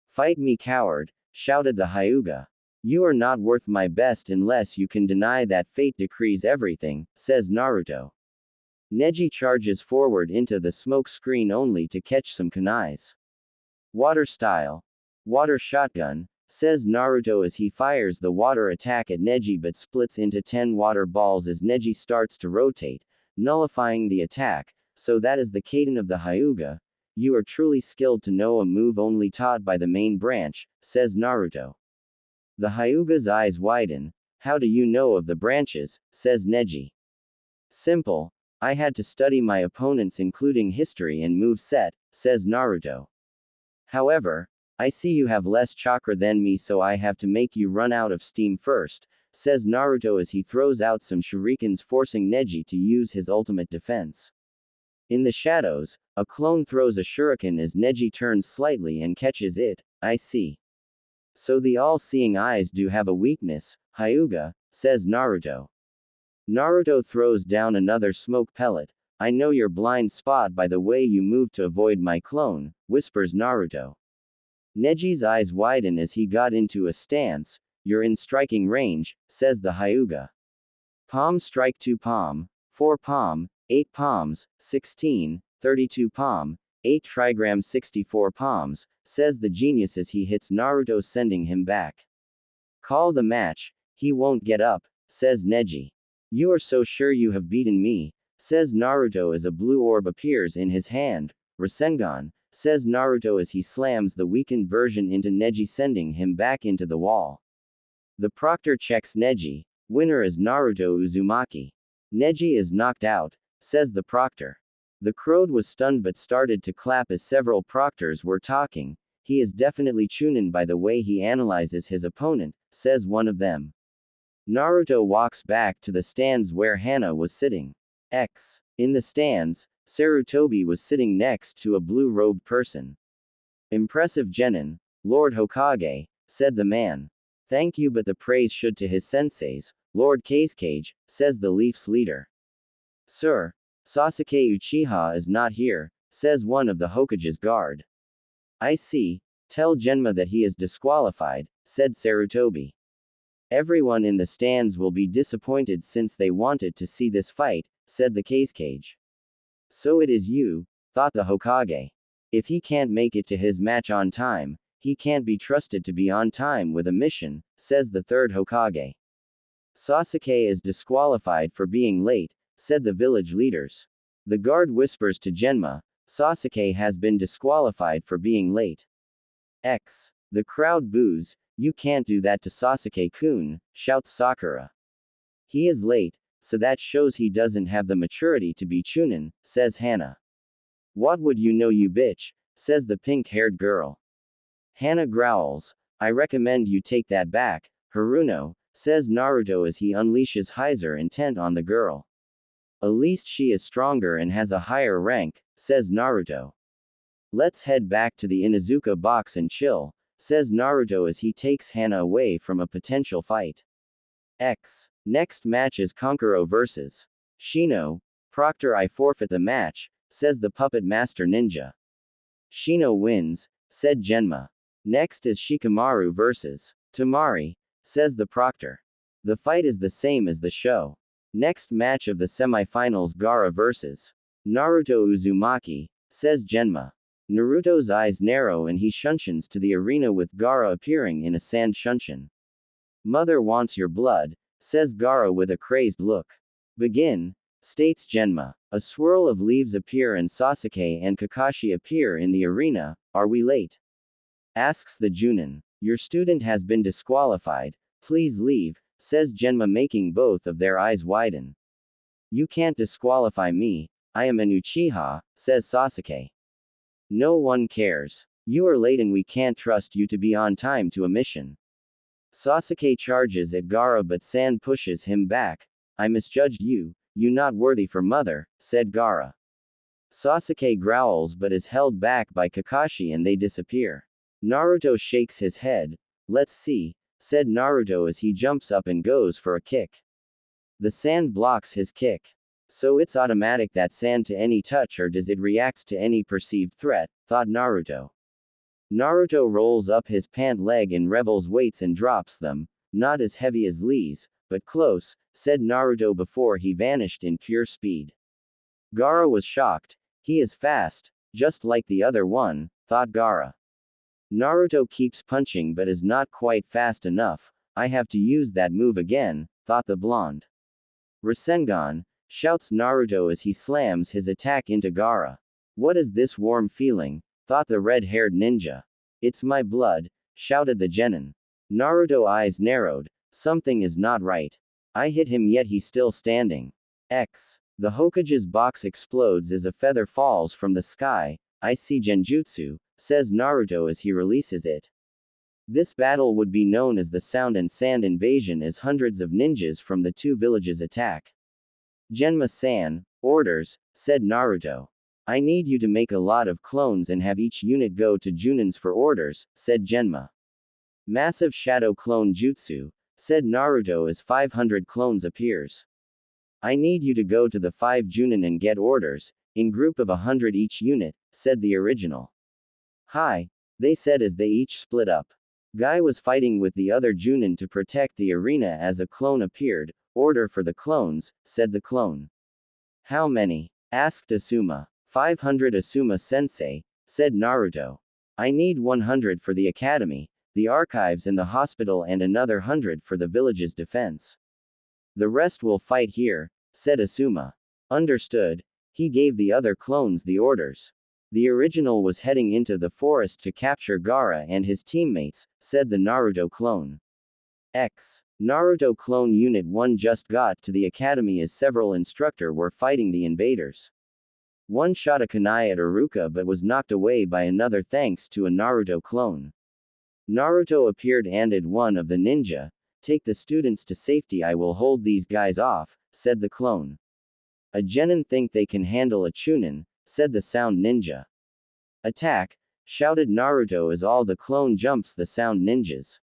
Fight me, coward, shouted the Hyuga. You are not worth my best unless you can deny that fate decrees everything, says Naruto. Neji charges forward into the smoke screen only to catch some kunais. Water style. Water shotgun, says Naruto as he fires the water attack at Neji but splits into 10 water balls as Neji starts to rotate, nullifying the attack. So that is the Kaden of the Hyuga. You are truly skilled to know a move only taught by the main branch, says Naruto. The Hyuga's eyes widen. How do you know of the branches, says Neji. Simple. I had to study my opponents including history and move set, says Naruto. However, I see you have less chakra than me, so I have to make you run out of steam first, says Naruto as he throws out some shurikens, forcing Neji to use his ultimate defense. In the shadows, a clone throws a shuriken as Neji turns slightly and catches it. I see. So the all-seeing eyes do have a weakness, Hyuga, says Naruto. Naruto throws down another smoke pellet. I know your blind spot by the way you move to avoid my clone, whispers Naruto. Neji's eyes widen as he got into a stance. You're in striking range, says the Hyuga. Palm strike 2 palm, 4 palm, 8 palms, 16, 32 palm, 8 trigram 64 palms, says the genius as he hits Naruto, sending him back. Call the match, he won't get up, says Neji. You are so sure you have beaten me, says Naruto as a blue orb appears in his hand. Rasengan, says Naruto as he slams the weakened version into Neji, sending him back into the wall. The proctor checks Neji. Winner is Naruto Uzumaki. Neji is knocked out, says the proctor. The crowd was stunned but started to clap as several proctors were talking. He is definitely Chunin by the way he analyzes his opponent, says one of them. Naruto walks back to the stands where Hana was sitting. In the stands, Sarutobi was sitting next to a blue-robed person. Impressive genin, Lord Hokage, said the man. Thank you, but the praise should to his senseis, Lord Kazekage, says the Leafs leader. Sir, Sasuke Uchiha is not here, says one of the Hokage's guard. I see, tell Genma that he is disqualified, said Sarutobi. Everyone in the stands will be disappointed since they wanted to see this fight, said the Kazekage. So it is you, thought the Hokage. If he can't make it to his match on time, he can't be trusted to be on time with a mission, says the third Hokage. Sasuke is disqualified for being late, said the village leaders. The guard whispers to Genma, Sasuke has been disqualified for being late. The crowd boos, you can't do that to Sasuke-kun, shouts Sakura. He is late, so that shows he doesn't have the maturity to be Chunin, says Hana. What would you know, you bitch, says the pink-haired girl. Hana growls, I recommend you take that back, Haruno, says Naruto as he unleashes Heiser intent on the girl. At least she is stronger and has a higher rank, says Naruto. Let's head back to the Inuzuka box and chill, says Naruto as he takes Hana away from a potential fight. Next match is Kankuro vs. Shino. Proctor, I forfeit the match, says the puppet master ninja. Shino wins, said Genma. Next is Shikamaru vs. Tamari, says the proctor. The fight is the same as the show. Next match of the semifinals, Gaara vs. Naruto Uzumaki, says Genma. Naruto's eyes narrow and he shunshin to the arena with Gaara appearing in a sand shunshin. Mother wants your blood, says Gaara with a crazed look. Begin, states Genma. A swirl of leaves appear and Sasuke and Kakashi appear in the arena. Are we late? Asks the Junin. Your student has been disqualified, please leave, says Genma, making both of their eyes widen. You can't disqualify me, I am an Uchiha, says Sasuke. No one cares. You are late and we can't trust you to be on time to a mission. Sasuke charges at Gaara but Sand pushes him back. I misjudged you, you not worthy for mother, said Gaara. Sasuke growls but is held back by Kakashi and they disappear. Naruto shakes his head. Let's see, said Naruto as he jumps up and goes for a kick. The sand blocks his kick. So it's automatic that sand to any touch, or does it react to any perceived threat, thought Naruto. Naruto rolls up his pant leg and revels weights and drops them, not as heavy as Lee's, but close, said Naruto before he vanished in pure speed. Gaara was shocked. He is fast, just like the other one, thought Gaara. Naruto keeps punching but is not quite fast enough. I have to use that move again, thought the blonde. Rasengan, shouts Naruto as he slams his attack into Gaara. What is this warm feeling, thought the red-haired ninja. It's my blood, shouted the genin. Naruto eyes narrowed. Something is not right. I hit him yet he's still standing. The Hokage's box explodes as a feather falls from the sky. I see genjutsu, says Naruto as he releases it. This battle would be known as the Sound and Sand Invasion as hundreds of ninjas from the two villages attack. Genma-san, orders, said Naruto. I need you to make a lot of clones and have each unit go to Junins for orders, said Genma. Massive shadow clone jutsu, said Naruto as 500 clones appears. I need you to go to the 5 Junin and get orders, in group of 100 each unit, said the original. Hi, they said as they each split up. Guy was fighting with the other Junin to protect the arena as a clone appeared. Order for the clones, said the clone. How many? Asked Asuma. 500 Asuma-sensei, said Naruto. I need 100 for the academy, the archives and the hospital and another 100 for the village's defense. The rest will fight here, said Asuma. Understood. He gave the other clones the orders. The original was heading into the forest to capture Gaara and his teammates, said the Naruto clone. Naruto Clone Unit 1 just got to the academy as several instructor were fighting the invaders. One shot a kunai at Iruka but was knocked away by another thanks to a Naruto clone. Naruto appeared and did one of the ninja. Take the students to safety, I will hold these guys off, said the clone. A genin think they can handle a chunin, said the sound ninja. Attack, shouted Naruto as all the clone jumps the sound ninjas.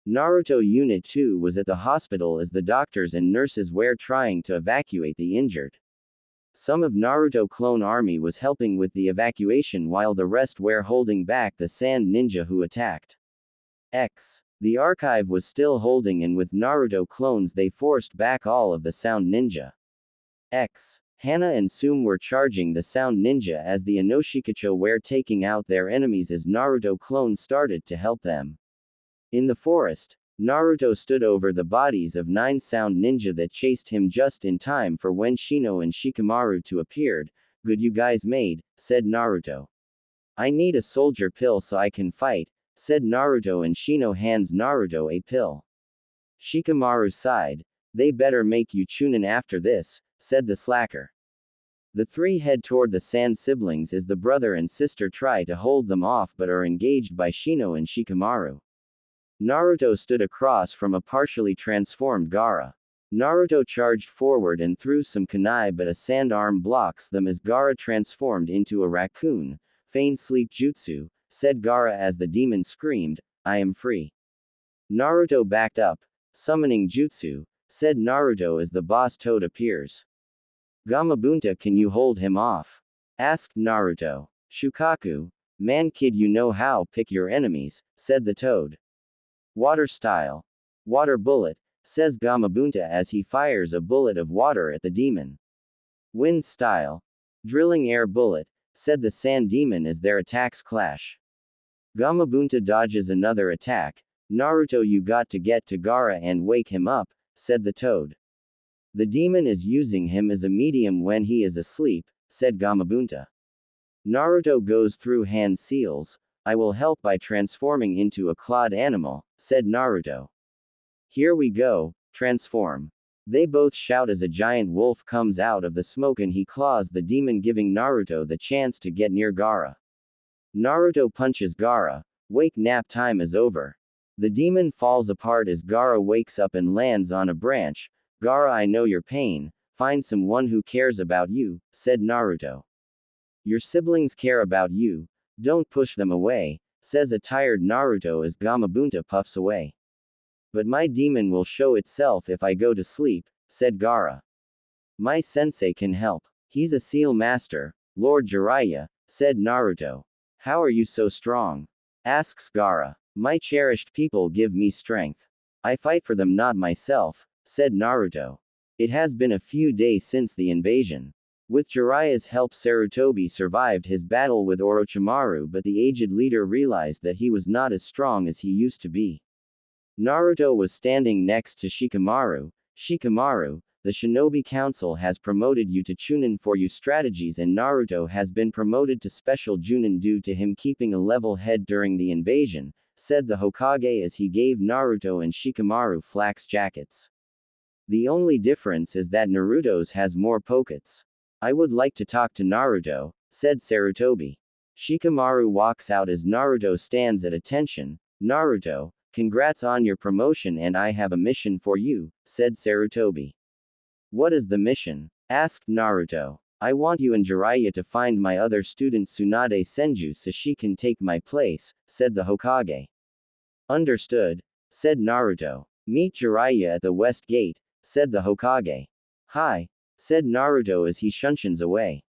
Naruto Unit 2 was at the hospital as the doctors and nurses were trying to evacuate the injured. Some of Naruto clone army was helping with the evacuation while the rest were holding back the sand ninja who attacked. The archive was still holding and with Naruto clones they forced back all of the sound ninja. Hana and Sum were charging the sound ninja as the Inoshikacho were taking out their enemies as Naruto clones started to help them. In the forest, Naruto stood over the bodies of 9 sound ninja that chased him just in time for when Shino and Shikamaru to appeared. Good you guys made, said Naruto. I need a soldier pill so I can fight, said Naruto and Shino hands Naruto a pill. Shikamaru sighed. They better make you chunin after this, said the slacker. The three head toward the sand siblings as the brother and sister try to hold them off but are engaged by Shino and Shikamaru. Naruto stood across from a partially transformed Gaara. Naruto charged forward and threw some kunai but a sand arm blocks them as Gaara transformed into a raccoon. Feign sleep jutsu, said Gaara as the demon screamed, I am free. Naruto backed up. Summoning jutsu, said Naruto as the boss toad appears. Gamabunta, can you hold him off? Asked Naruto. Shukaku, man kid, you know how pick your enemies, said the toad. Water style. Water bullet, says Gamabunta as he fires a bullet of water at the demon. Wind style. Drilling air bullet, said the sand demon as their attacks clash. Gamabunta dodges another attack. Naruto, you got to get to Gaara and wake him up, said the toad. The demon is using him as a medium when he is asleep, said Gamabunta. Naruto goes through hand seals. I will help by transforming into a clawed animal, said Naruto. Here we go, transform. They both shout as a giant wolf comes out of the smoke and he claws the demon, giving Naruto the chance to get near Gaara. Naruto punches Gaara. Wake nap time is over. The demon falls apart as Gaara wakes up and lands on a branch. Gaara, I know your pain. Find someone who cares about you, said Naruto. Your siblings care about you. Don't push them away, says a tired Naruto as Gamabunta puffs away. But my demon will show itself if I go to sleep, said Gaara. My sensei can help. He's a seal master, Lord Jiraiya, said Naruto. How are you so strong? Asks Gaara. My cherished people give me strength. I fight for them, not myself, said Naruto. It has been a few days since the invasion. With Jiraiya's help, Sarutobi survived his battle with Orochimaru, but the aged leader realized that he was not as strong as he used to be. Naruto was standing next to Shikamaru. Shikamaru, the Shinobi Council has promoted you to Chunin for your strategies, and Naruto has been promoted to Special Junin due to him keeping a level head during the invasion, said the Hokage as he gave Naruto and Shikamaru flax jackets. The only difference is that Naruto's has more pockets. I would like to talk to Naruto, said Sarutobi. Shikamaru walks out as Naruto stands at attention. Naruto, congrats on your promotion and I have a mission for you, said Sarutobi. What is the mission? Asked Naruto. I want you and Jiraiya to find my other student Tsunade Senju so she can take my place, said the Hokage. Understood, said Naruto. Meet Jiraiya at the west gate, said the Hokage. Hi, said Naruto as he shunshuns away.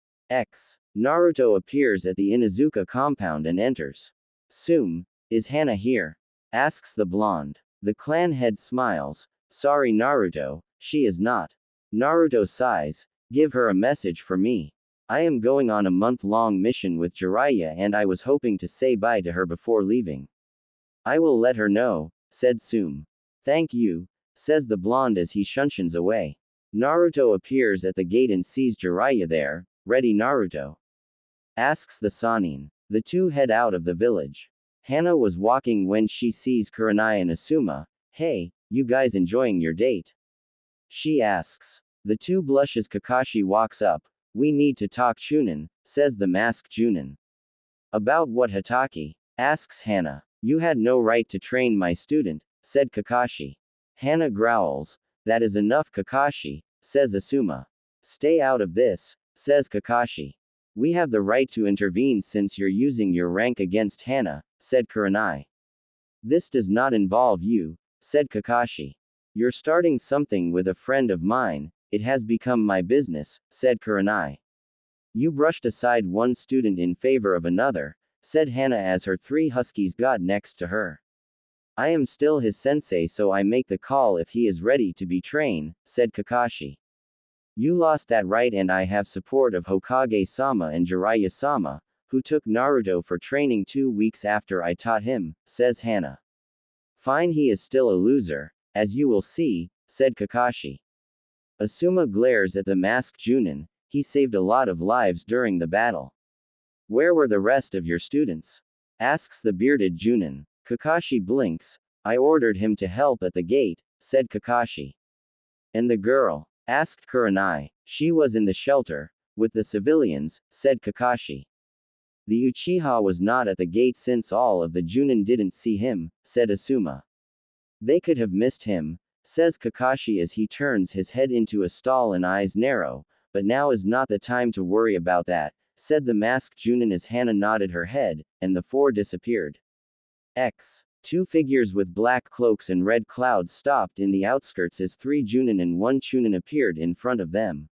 Naruto appears at the Inuzuka compound and enters. Sum, is Hana here? Asks the blonde. The clan head smiles. Sorry Naruto, she is not. Naruto sighs. Give her a message for me. I am going on a month-long mission with Jiraiya and I was hoping to say bye to her before leaving. I will let her know, said Sum. Thank you, says the blonde as he shunshuns away. Naruto appears at the gate and sees Jiraiya there. Ready Naruto? Asks the Sannin. The two head out of the village. Hana was walking when she sees Kurenai and Asuma. Hey, you guys enjoying your date? She asks. The two blush as Kakashi walks up. We need to talk Chunin, says the masked Junin. About what Hatake? Asks Hana. You had no right to train my student, said Kakashi. Hana growls. That is enough Kakashi, says Asuma. Stay out of this, says Kakashi. We have the right to intervene since you're using your rank against Hana, said Kurenai. This does not involve you, said Kakashi. You're starting something with a friend of mine, it has become my business, said Kurenai. You brushed aside one student in favor of another, said Hana as her three huskies got next to her. I am still his sensei so I make the call if he is ready to be trained, said Kakashi. You lost that right and I have support of Hokage-sama and Jiraiya-sama, who took Naruto for training 2 weeks after I taught him, says Hana. Fine, he is still a loser, as you will see, said Kakashi. Asuma glares at the masked Junin. He saved a lot of lives during the battle. Where were the rest of your students? Asks the bearded Junin. Kakashi blinks. I ordered him to help at the gate, said Kakashi. And the girl? Asked Kurenai. She was in the shelter, with the civilians, said Kakashi. The Uchiha was not at the gate since all of the Junin didn't see him, said Asuma. They could have missed him, says Kakashi as he turns his head into a stall and eyes narrow, but now is not the time to worry about that, said the masked Junin as Hana nodded her head, and the four disappeared. Two figures with black cloaks and red clouds stopped in the outskirts as 3 Junin and 1 Chunin appeared in front of them.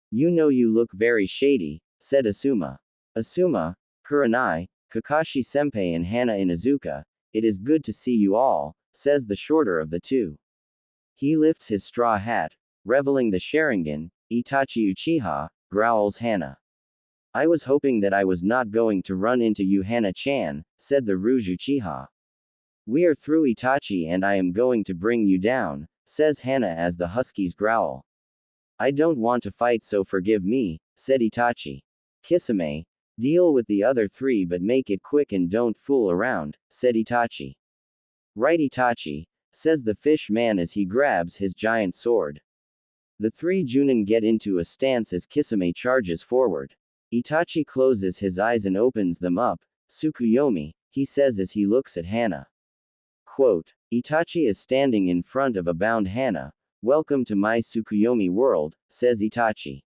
You know you look very shady, said Asuma. Asuma, Kurenai, Kakashi-senpai and Hana Inuzuka, it is good to see you all, says the shorter of the two. He lifts his straw hat, revealing the Sharingan. Itachi Uchiha, growls Hana. I was hoping that I was not going to run into you Hana-chan, said the Rouge Uchiha. We are through Itachi and I am going to bring you down, says Hana as the huskies growl. I don't want to fight so forgive me, said Itachi. Kisame, deal with the other 3 but make it quick and don't fool around, said Itachi. Right Itachi, says the fish man as he grabs his giant sword. The 3 Junin get into a stance as Kisame charges forward. Itachi closes his eyes and opens them up. Tsukuyomi, he says as he looks at Hana. Quote, Itachi is standing in front of a bound Hana. Welcome to my Tsukuyomi world, says Itachi.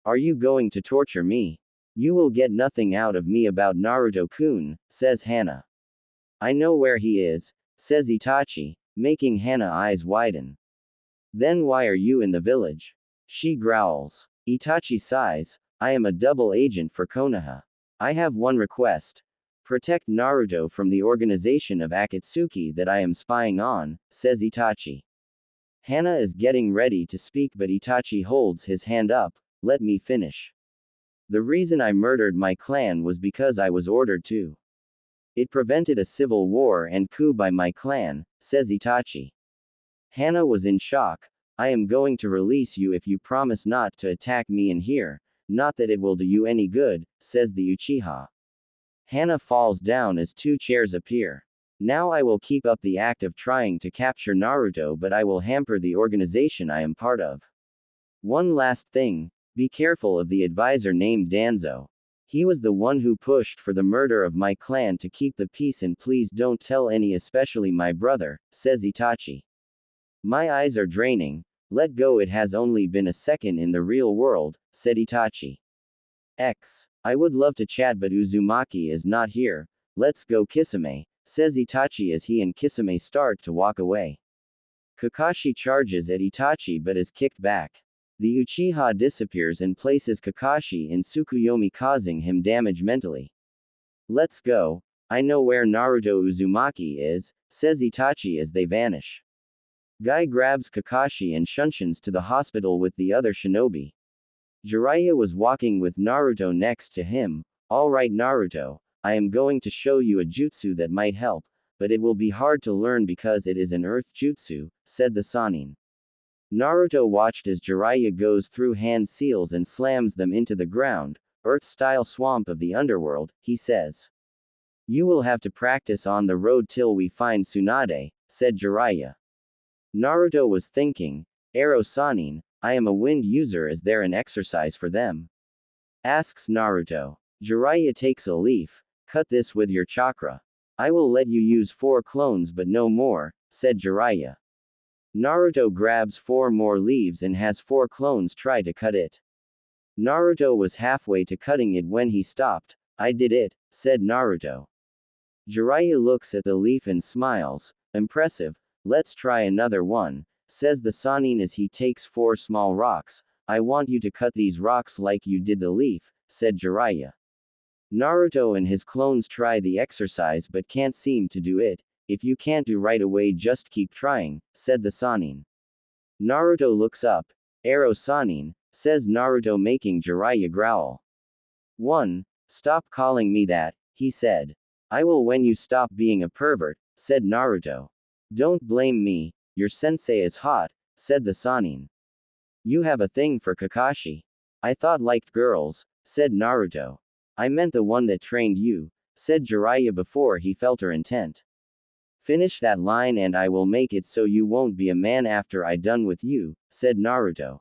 Are you going to torture me? You will get nothing out of me about Naruto-kun, says Hana. I know where he is, says Itachi, making Hana eyes widen. Then why are you in the village? She growls. Itachi sighs. I am a double agent for Konoha. I have one request. Protect Naruto from the organization of Akatsuki that I am spying on, says Itachi. Hana is getting ready to speak but Itachi holds his hand up. Let me finish. The reason I murdered my clan was because I was ordered to. It prevented a civil war and coup by my clan, says Itachi. Hana was in shock. I am going to release you if you promise not to attack me in here, not that it will do you any good, says the Uchiha. Hana falls down as 2 chairs appear. Now I will keep up the act of trying to capture Naruto but I will hamper the organization I am part of. One last thing, be careful of the advisor named Danzo. He was the one who pushed for the murder of my clan to keep the peace and please don't tell any especially my brother, says Itachi. My eyes are draining, let go it has only been a second in the real world, said Itachi. I would love to chat but Uzumaki is not here, let's go Kisame, says Itachi as he and Kisame start to walk away. Kakashi charges at Itachi but is kicked back. The Uchiha disappears and places Kakashi in Tsukuyomi causing him damage mentally. Let's go, I know where Naruto Uzumaki is, says Itachi as they vanish. Guy grabs Kakashi and shunshuns to the hospital with the other shinobi. Jiraiya was walking with Naruto next to him. Alright Naruto, I am going to show you a jutsu that might help, but it will be hard to learn because it is an earth jutsu, said the Sannin. Naruto watched as Jiraiya goes through hand seals and slams them into the ground, earth-style swamp of the underworld, he says. You will have to practice on the road till we find Tsunade, said Jiraiya. Naruto was thinking, Arrow Sannin, I am a wind user, is there an exercise for them? Asks Naruto. Jiraiya takes a leaf, cut this with your chakra. I will let you use 4 clones but no more, said Jiraiya. Naruto grabs 4 more leaves and has 4 clones try to cut it. Naruto was halfway to cutting it when he stopped. I did it, said Naruto. Jiraiya looks at the leaf and smiles. Impressive, let's try another one, says the Sannin as he takes 4 small rocks. I want you to cut these rocks like you did the leaf, said Jiraiya. Naruto and his clones try the exercise but can't seem to do it. If you can't do right away just keep trying, said the Sannin. Naruto looks up. Arrow Sannin, says Naruto making Jiraiya growl. 1. Stop calling me that, he said. I will when you stop being a pervert, said Naruto. Don't blame me, your sensei is hot, said the Sannin. You have a thing for Kakashi. I thought liked girls, said Naruto. I meant the one that trained you, said Jiraiya before he felt her intent. Finish that line and I will make it so you won't be a man after I done with you, said Naruto.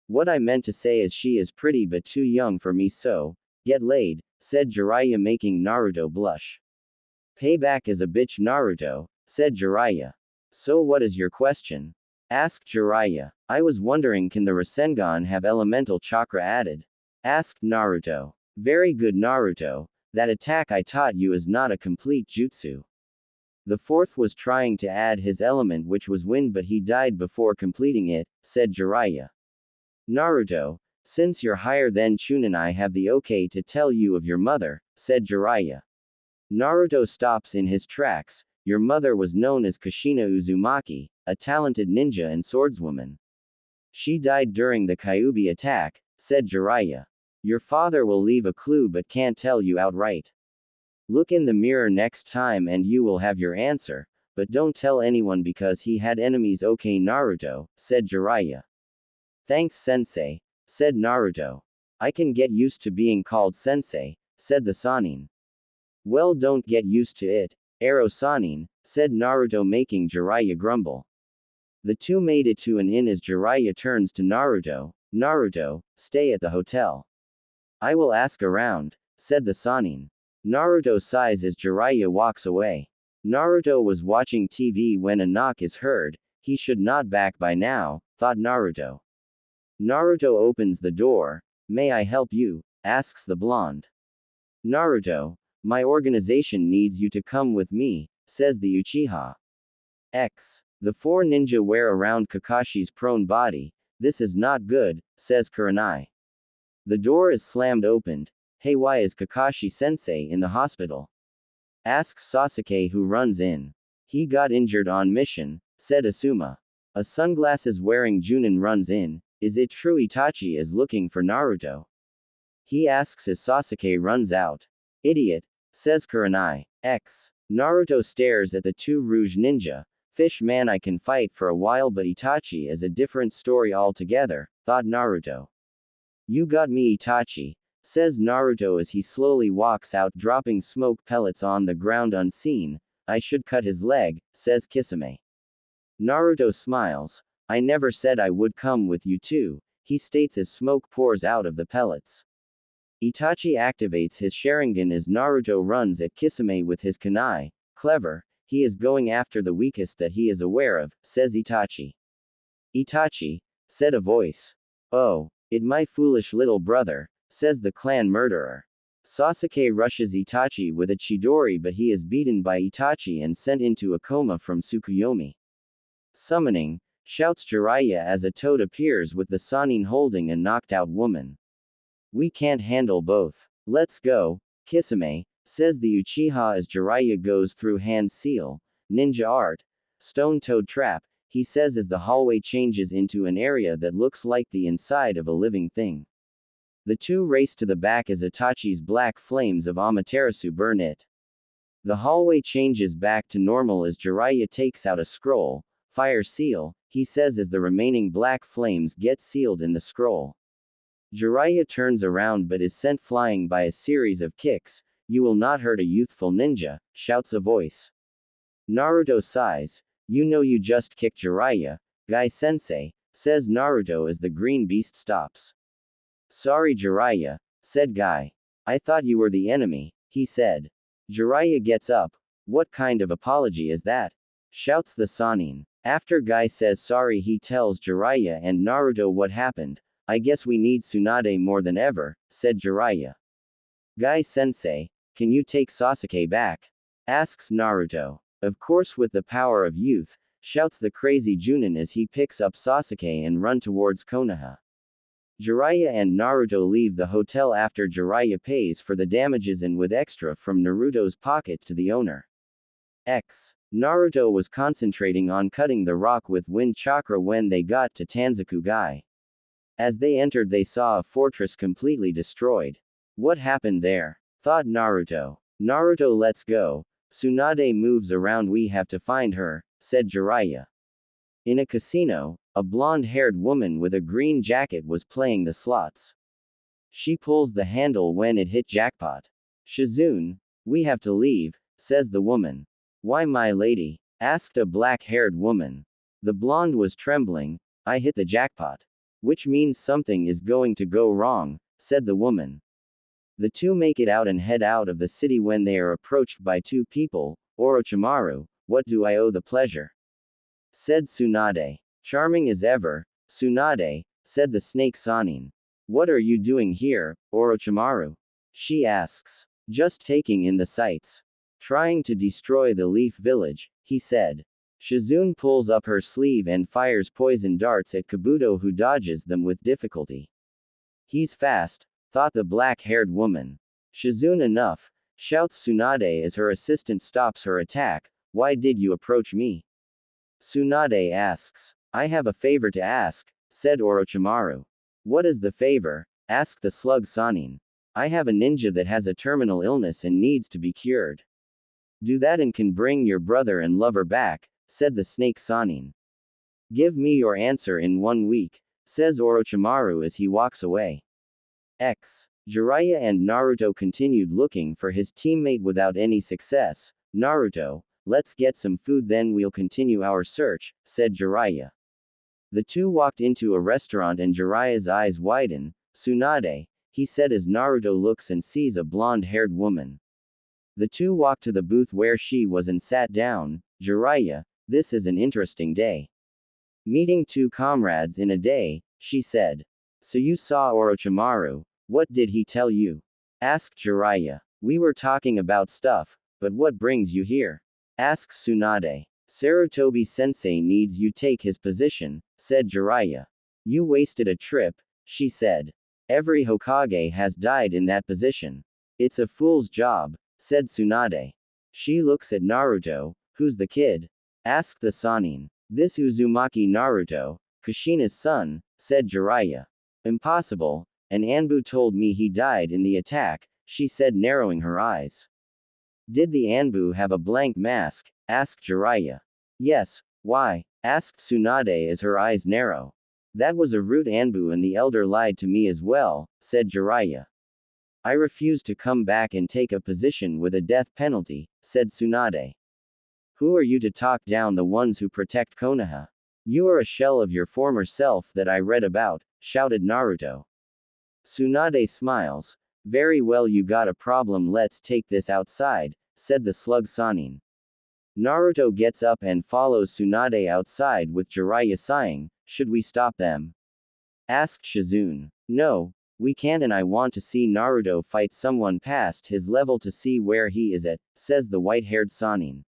What I meant to say is she is pretty but too young for me, so get laid, said Jiraiya making Naruto blush. Payback is a bitch Naruto, said Jiraiya. So what is your question? Asked Jiraiya. I was wondering, can the Rasengan have elemental chakra added? Asked Naruto. Very good Naruto, that attack I taught you is not a complete jutsu. The 4th was trying to add his element which was wind but he died before completing it, said Jiraiya. Naruto, since you're higher than Chunin I have the okay to tell you of your mother, said Jiraiya. Naruto stops in his tracks. Your mother was known as Kushina Uzumaki, a talented ninja and swordswoman. She died during the Kyuubi attack, said Jiraiya. Your father will leave a clue but can't tell you outright. Look in the mirror next time and you will have your answer, but don't tell anyone because he had enemies. Okay Naruto, said Jiraiya. Thanks sensei, said Naruto. I can get used to being called sensei, said the Sannin. Well, don't get used to it, Arrow Sannin, said Naruto making Jiraiya grumble. The two made it to an inn as Jiraiya turns to Naruto. Naruto, stay at the hotel. I will ask around, said the Sannin. Naruto sighs as Jiraiya walks away. Naruto was watching TV when a knock is heard. He should not back by now, thought Naruto. Naruto opens the door. May I help you? Asks the blonde. Naruto, my organization needs you to come with me, says the Uchiha. X. The 4 ninja wear around Kakashi's prone body. This is not good, says Kurenai. The door is slammed open. Hey, why is Kakashi-sensei in the hospital? Asks Sasuke who runs in. He got injured on mission, said Asuma. A sunglasses-wearing Junin runs in. Is it true Itachi is looking for Naruto? He asks as Sasuke runs out. Idiot, says Kurenai. X. Naruto stares at the 2 Rouge ninja. Fish man, I can fight for a while but Itachi is a different story altogether, thought Naruto. You got me Itachi, says Naruto as he slowly walks out dropping smoke pellets on the ground unseen. I should cut his leg, says Kisame. Naruto smiles. I never said I would come with you too, he states as smoke pours out of the pellets. Itachi activates his Sharingan as Naruto runs at Kisame with his kunai. Clever, he is going after the weakest that he is aware of, says Itachi. Itachi, said a voice. Oh, it my foolish little brother, says the clan murderer. Sasuke rushes Itachi with a Chidori but he is beaten by Itachi and sent into a coma from Tsukuyomi. Summoning, shouts Jiraiya as a toad appears with the Sannin holding a knocked out woman. We can't handle both. Let's go, Kisame, says the Uchiha as Jiraiya goes through hand seal, ninja art, stone toad trap, he says as the hallway changes into an area that looks like the inside of a living thing. The two race to the back as Itachi's black flames of Amaterasu burn it. The hallway changes back to normal as Jiraiya takes out a scroll. Fire seal, he says as the remaining black flames get sealed in the scroll. Jiraiya turns around but is sent flying by a series of kicks. You will not hurt a youthful ninja, shouts a voice. Naruto sighs. You know you just kicked Jiraiya, Guy-sensei, says Naruto as the green beast stops. Sorry Jiraiya, said Guy. I thought you were the enemy, he said. Jiraiya gets up. What kind of apology is that? Shouts the Sannin. After Guy says sorry he tells Jiraiya and Naruto what happened. I guess we need Tsunade more than ever, said Jiraiya. Guy-sensei, can you take Sasuke back? Asks Naruto. Of course with the power of youth, shouts the crazy Junin as he picks up Sasuke and run towards Konoha. Jiraiya and Naruto leave the hotel after Jiraiya pays for the damages and with extra from Naruto's pocket to the owner. Naruto was concentrating on cutting the rock with wind chakra when they got to Tanzaku-gai. As they entered they saw a fortress completely destroyed. What happened there? Thought Naruto. Naruto, let's go. Tsunade moves around, we have to find her, said Jiraiya. In a casino, a blonde-haired woman with a green jacket was playing the slots. She pulls the handle when it hit jackpot. Shizune, we have to leave, says the woman. Why my lady? Asked a black-haired woman. The blonde was trembling. I hit the jackpot. Which means something is going to go wrong, said the woman. The two make it out and head out of the city when they are approached by two people. Orochimaru, what do I owe the pleasure? Said Tsunade. Charming as ever, Tsunade, said the snake Sannin. What are you doing here, Orochimaru? She asks. Just taking in the sights. Trying to destroy the Leaf Village, he said. Shizune pulls up her sleeve and fires poison darts at Kabuto, who dodges them with difficulty. He's fast, thought the black-haired woman. Shizune, enough, shouts Tsunade as her assistant stops her attack. Why did you approach me? Tsunade asks. I have a favor to ask, said Orochimaru. What is the favor? Asked the slug Sannin. I have a ninja that has a terminal illness and needs to be cured. Do that and can bring your brother and lover back, said the snake Sannin. Give me your answer in 1 week, says Orochimaru as he walks away. Jiraiya and Naruto continued looking for his teammate without any success. Naruto, let's get some food then we'll continue our search, said Jiraiya. The two walked into a restaurant and Jiraiya's eyes widen. Tsunade, he said as Naruto looks and sees a blonde-haired woman. The two walked to the booth where she was and sat down. Jiraiya, this is an interesting day. Meeting two comrades in a day, she said. So you saw Orochimaru, what did he tell you? Asked Jiraiya. We were talking about stuff, but what brings you here? Asked Tsunade. Sarutobi-sensei needs you take his position, said Jiraiya. You wasted a trip, she said. Every Hokage has died in that position. It's a fool's job, said Tsunade. She looks at Naruto. Who's the kid? Asked the Sannin. This Uzumaki Naruto, Kushina's son, said Jiraiya. Impossible, and Anbu told me he died in the attack, she said, narrowing her eyes. Did the Anbu have a blank mask? Asked Jiraiya. Yes, why? Asked Tsunade as her eyes narrow. That was a root Anbu and the elder lied to me as well, said Jiraiya. I refuse to come back and take a position with a death penalty, said Tsunade. Who are you to talk down the ones who protect Konoha? You are a shell of your former self that I read about, shouted Naruto. Tsunade smiles. Very well, you got a problem, let's take this outside, said the slug Sannin. Naruto gets up and follows Tsunade outside with Jiraiya sighing. Should we stop them? Asked Shizune. No, we can't, and I want to see Naruto fight someone past his level to see where he is at, says the white-haired Sannin.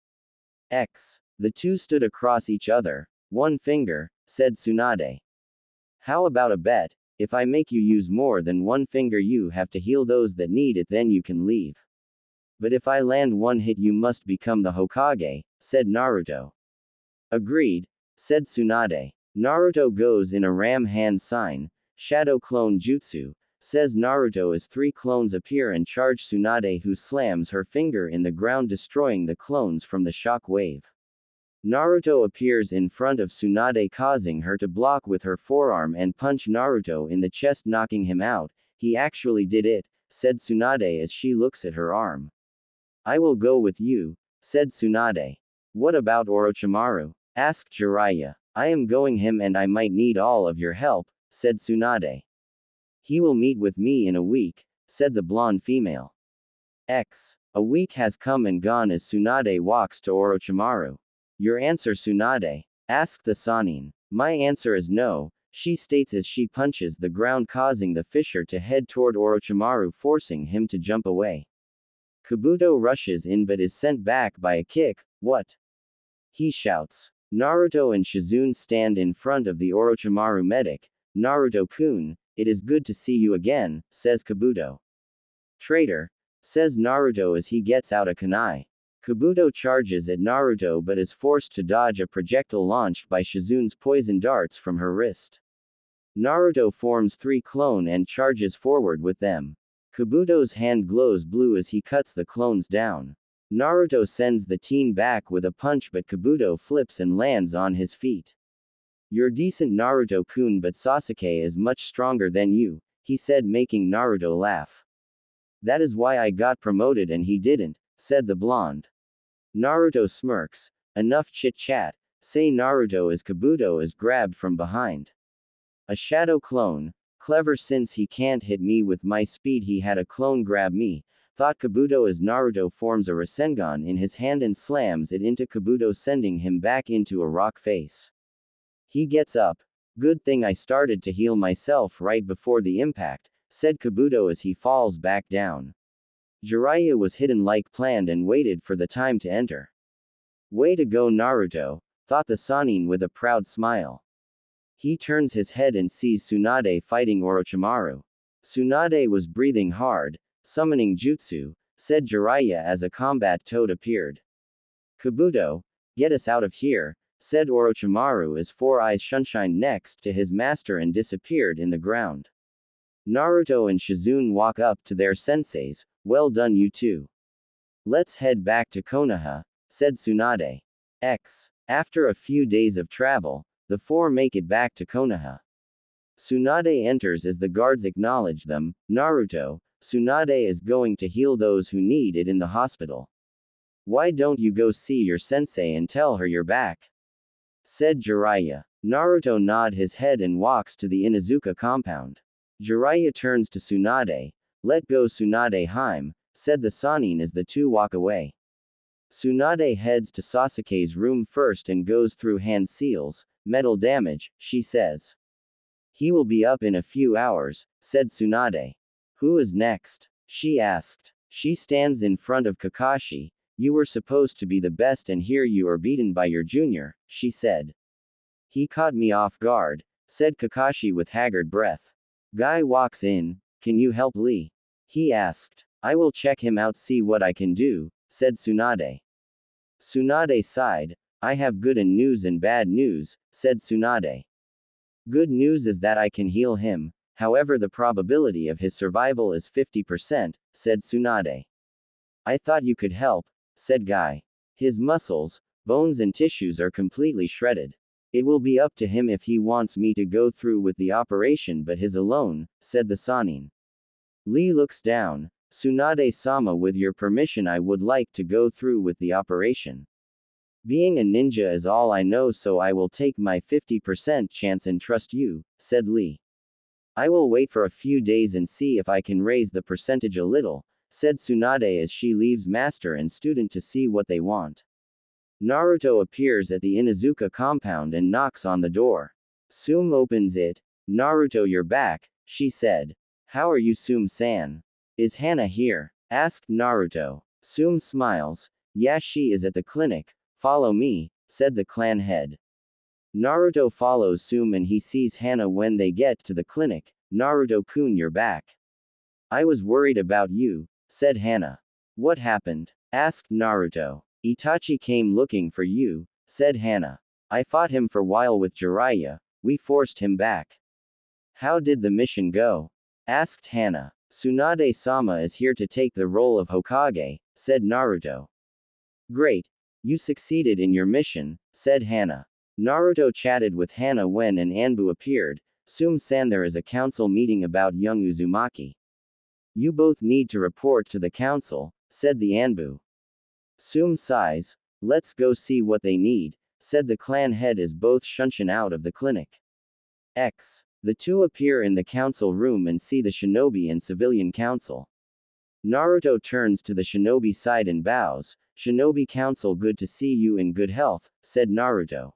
The two stood across each other. One finger, said Tsunade. How about a bet? If I make you use more than one finger you have to heal those that need it, then you can leave. But if I land one hit you must become the Hokage, said Naruto. Agreed, said Tsunade. Naruto goes in a ram hand sign, shadow clone jutsu, says Naruto as three clones appear and charge Tsunade, who slams her finger in the ground, destroying the clones from the shock wave. Naruto appears in front of Tsunade, causing her to block with her forearm and punch Naruto in the chest, knocking him out. He actually did it, said Tsunade as she looks at her arm. I will go with you, said Tsunade. What about Orochimaru? Asked Jiraiya. I am going him and I might need all of your help, said Tsunade. He will meet with me in a week, said the blonde female. A week has come and gone as Tsunade walks to Orochimaru. Your answer, Tsunade? Asked the Sannin. My answer is no, she states as she punches the ground, causing the fissure to head toward Orochimaru, forcing him to jump away. Kabuto rushes in but is sent back by a kick. What? He shouts. Naruto and Shizune stand in front of the Orochimaru medic. Naruto-kun, it is good to see you again, says Kabuto. Traitor, says Naruto as he gets out a kunai. Kabuto charges at Naruto but is forced to dodge a projectile launched by Shizune's poison darts from her wrist. Naruto forms three clone and charges forward with them. Kabuto's hand glows blue as he cuts the clones down. Naruto sends the teen back with a punch but Kabuto flips and lands on his feet. You're decent, Naruto-kun, but Sasuke is much stronger than you, he said, making Naruto laugh. That is why I got promoted and he didn't, said the blonde. Naruto smirks. Enough chit-chat, say Naruto as Kabuto is grabbed from behind. A shadow clone. Clever, since he can't hit me with my speed, he had a clone grab me, thought Kabuto as Naruto forms a Rasengan in his hand and slams it into Kabuto, sending him back into a rock face. He gets up. Good thing I started to heal myself right before the impact, said Kabuto as he falls back down. Jiraiya was hidden like planned and waited for the time to enter. Way to go, Naruto, thought the Sannin with a proud smile. He turns his head and sees Tsunade fighting Orochimaru. Tsunade was breathing hard, summoning jutsu, said Jiraiya as a combat toad appeared. Kabuto, get us out of here, said Orochimaru as Four Eyes shunshined next to his master and disappeared in the ground. Naruto and Shizune walk up to their senseis. Well done, you two. Let's head back to Konoha, said Tsunade. After a few days of travel, the four make it back to Konoha. Tsunade enters as the guards acknowledge them. Naruto, Tsunade is going to heal those who need it in the hospital. Why don't you go see your sensei and tell her you're back? Said Jiraiya. Naruto nods his head and walks to the Inuzuka compound. Jiraiya turns to Tsunade. Let go, Tsunade Heim, said the Sannin as the two walk away. Tsunade heads to Sasuke's room first and goes through hand seals. Metal damage, she says. He will be up in a few hours, said Tsunade. Who is next? She asked. She stands in front of Kakashi. You were supposed to be the best and here you are beaten by your junior, she said. He caught me off guard, said Kakashi with haggard breath. Guy walks in. Can you help Lee? He asked. I will check him out, see what I can do, said Tsunade. Tsunade sighed. I have good news and bad news, said Tsunade. Good news is that I can heal him, however the probability of his survival is 50%, said Tsunade. I thought you could help, said Guy. His muscles, bones and tissues are completely shredded. It will be up to him if he wants me to go through with the operation, but his alone, said the Sannin. Lee looks down. Tsunade-sama, with your permission I would like to go through with the operation. Being a ninja is all I know, so I will take my 50% chance and trust you, said Lee. I will wait for a few days and see if I can raise the percentage a little, said Tsunade as she leaves master and student to see what they want. Naruto appears at the Inuzuka compound and knocks on the door. Tsume opens it. Naruto, you're back, she said. How are you, Tsume-san? Is Hana here? Asked Naruto. Tsume smiles. Yeah, she is at the clinic. Follow me, said the clan head. Naruto follows Tsume and he sees Hana when they get to the clinic. Naruto-kun, you're back. I was worried about you, said Hana. What happened? Asked Naruto. Itachi came looking for you, said Hana. I fought him for a while with Jiraiya. We forced him back. How did the mission go? Asked Hana. Tsunade-sama is here to take the role of Hokage, said Naruto. Great. You succeeded in your mission, said Hana. Naruto chatted with Hana when an Anbu appeared. Sum-san, there is a council meeting about young Uzumaki. You both need to report to the council, said the Anbu. Sum sighs. Let's go see what they need, said the clan head as both shunshin out of the clinic. The two appear in the council room and see the shinobi and civilian council. Naruto turns to the shinobi side and bows. Shinobi council, good to see you in good health, said Naruto.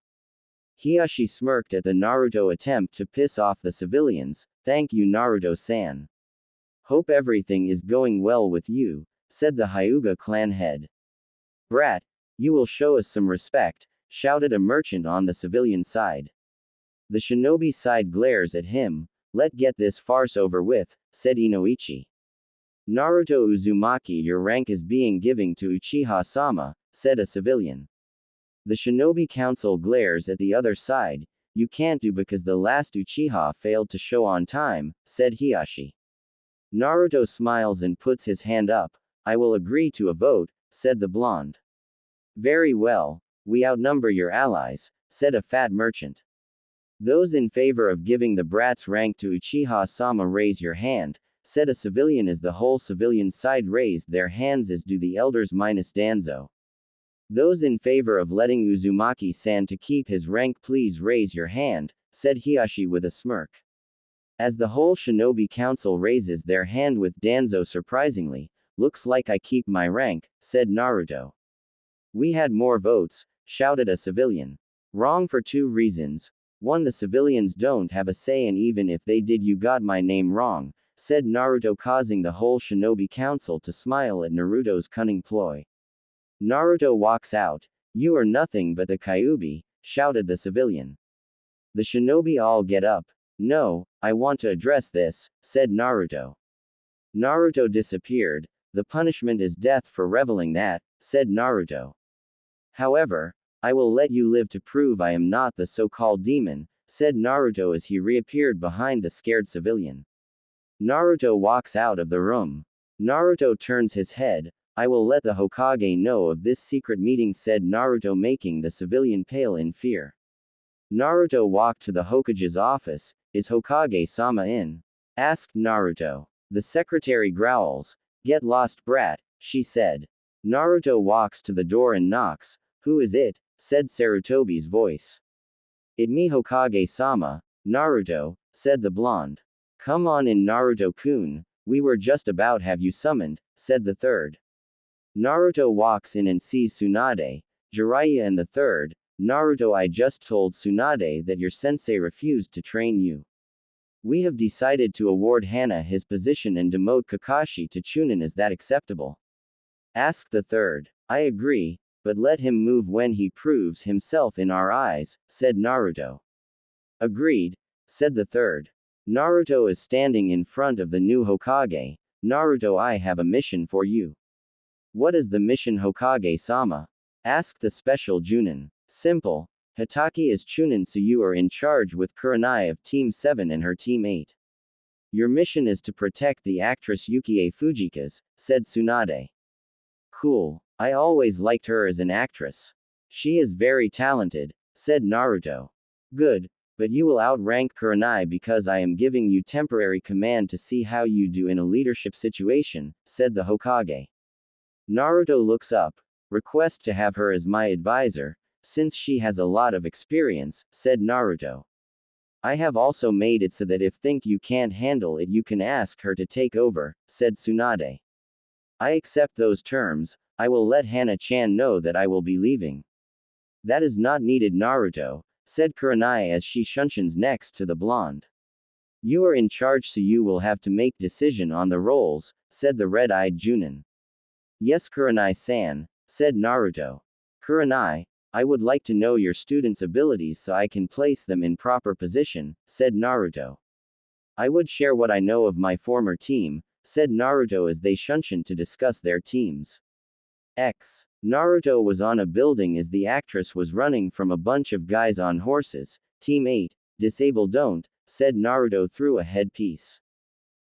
Hiashi smirked at the Naruto attempt to piss off the civilians. Thank you, Naruto-san. Hope everything is going well with you, said the Hyuga clan head. Brat, you will show us some respect, shouted a merchant on the civilian side. The shinobi side glares at him. Let get this farce over with, said Inoichi. Naruto Uzumaki, your rank is being given to Uchiha-sama, said a civilian. The shinobi council glares at the other side. You can't do because the last Uchiha failed to show on time, said Hiashi. Naruto smiles and puts his hand up. I will agree to a vote, said the blonde. Very well, we outnumber your allies, said a fat merchant. Those in favor of giving the brat's rank to Uchiha-sama raise your hand, said a civilian as the whole civilian side raised their hands, as do the elders minus Danzo. Those in favor of letting Uzumaki-san to keep his rank please raise your hand, said Hiashi with a smirk. As the whole shinobi council raises their hand with Danzo surprisingly, looks like I keep my rank, said Naruto. We had more votes, shouted a civilian. Wrong for two reasons. One, the civilians don't have a say, and even if they did, you got my name wrong, said Naruto, causing the whole shinobi council to smile at Naruto's cunning ploy. Naruto walks out. You are nothing but the Kyuubi, shouted the civilian. The shinobi all get up. No, I want to address this, said Naruto. Naruto disappeared. The punishment is death for reveling that, said Naruto. However, I will let you live to prove I am not the so-called demon, said Naruto as he reappeared behind the scared civilian. Naruto walks out of the room. Naruto turns his head. I will let the Hokage know of this secret meeting, said Naruto, making the civilian pale in fear. Naruto walked to the Hokage's office. Is Hokage-sama in? Asked Naruto. The secretary growls. Get lost, brat, she said. Naruto walks to the door and knocks. Who is it? Said Sarutobi's voice. It me, Hokage-sama. Naruto, said the blonde. Come on in, Naruto-kun. We were just about have you summoned, said the third. Naruto walks in and sees Tsunade, Jiraiya and the third. Naruto, I just told Tsunade that your sensei refused to train you. We have decided to award Hana his position and demote Kakashi to Chunin. Is that acceptable? Asked the third. I agree, but let him move when he proves himself in our eyes, said Naruto. Agreed, said the third. Naruto is standing in front of the new Hokage. Naruto, I have a mission for you. What is the mission, Hokage-sama? Asked the special Junin. Simple. Hitaki is Chunin, so you are in charge with Kurenai of Team 7 and her Team 8. Your mission is to protect the actress Yukie Fujikaze, said Tsunade. Cool. I always liked her as an actress. She is very talented, said Naruto. Good, but you will outrank Kurenai because I am giving you temporary command to see how you do in a leadership situation, said the Hokage. Naruto looks up. Request to have her as my advisor, since she has a lot of experience, said Naruto. I have also made it so that if think you can't handle it, you can ask her to take over, said Tsunade. I accept those terms. I will let Hana-chan know that I will be leaving. That is not needed, Naruto, said Kurenai as she shunshins next to the blonde. You are in charge, so you will have to make decision on the roles, said the red-eyed Junin. Yes, Kurenai-san, said Naruto. Kurenai, I would like to know your students' abilities so I can place them in proper position, said Naruto. I would share what I know of my former team, said Naruto as they shunshin to discuss their teams. Naruto was on a building as the actress was running from a bunch of guys on horses. Team 8, disable don't, said Naruto through a headpiece.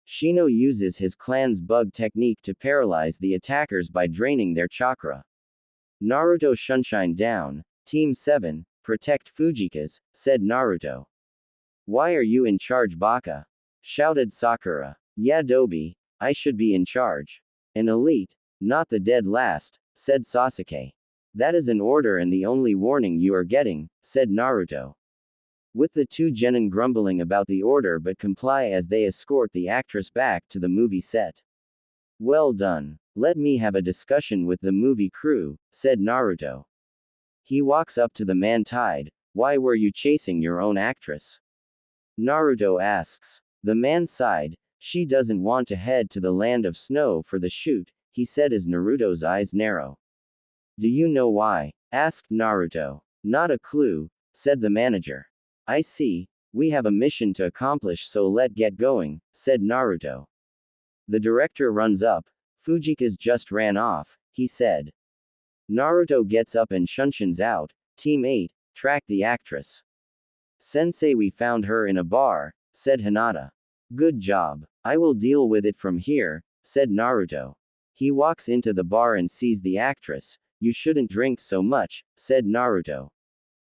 Shino uses his clan's bug technique to paralyze the attackers by draining their chakra. Naruto Sunshine down. Team 7, protect Fujika's, said Naruto. Why are you in charge, Baka? Shouted Sakura. Yeah, Dobi, I should be in charge. An elite, not the dead last, said Sasuke. That is an order and the only warning you are getting, said Naruto. With the two genin grumbling about the order but comply as they escort the actress back to the movie set. Well done. Let me have a discussion with the movie crew, said Naruto. He walks up to the man tied. Why were you chasing your own actress? Naruto asks. The man sighed. She doesn't want to head to the land of snow for the shoot, he said as Naruto's eyes narrow. Do you know why? Asked Naruto. Not a clue, said the manager. I see. We have a mission to accomplish, so let get going, said Naruto. The director runs up. Fujika's just ran off, he said. Naruto gets up and shunshuns out. Team 8, track the actress. Sensei, we found her in a bar, said Hinata. Good job. I will deal with it from here, said Naruto. He walks into the bar and sees the actress. You shouldn't drink so much, said Naruto.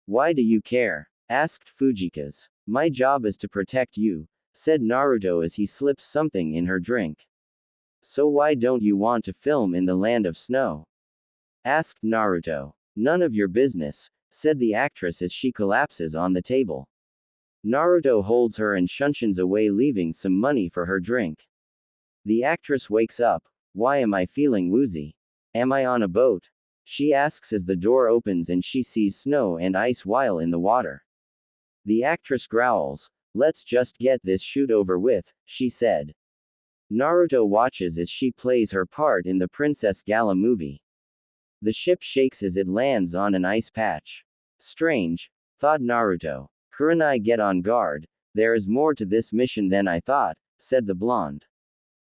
Why do you care? Asked Fujika's. My job is to protect you, said Naruto as he slips something in her drink. So why don't you want to film in the land of snow? Asked Naruto. None of your business, said the actress as she collapses on the table. Naruto holds her and shunshuns away, leaving some money for her drink. The actress wakes up. Why am I feeling woozy? Am I on a boat? She asks as the door opens and she sees snow and ice while in the water. The actress growls. Let's just get this shoot over with, she said. Naruto watches as she plays her part in the Princess Gala movie. The ship shakes as it lands on an ice patch. Strange, thought Naruto. Kurenai, get on guard. There is more to this mission than I thought, said the blonde.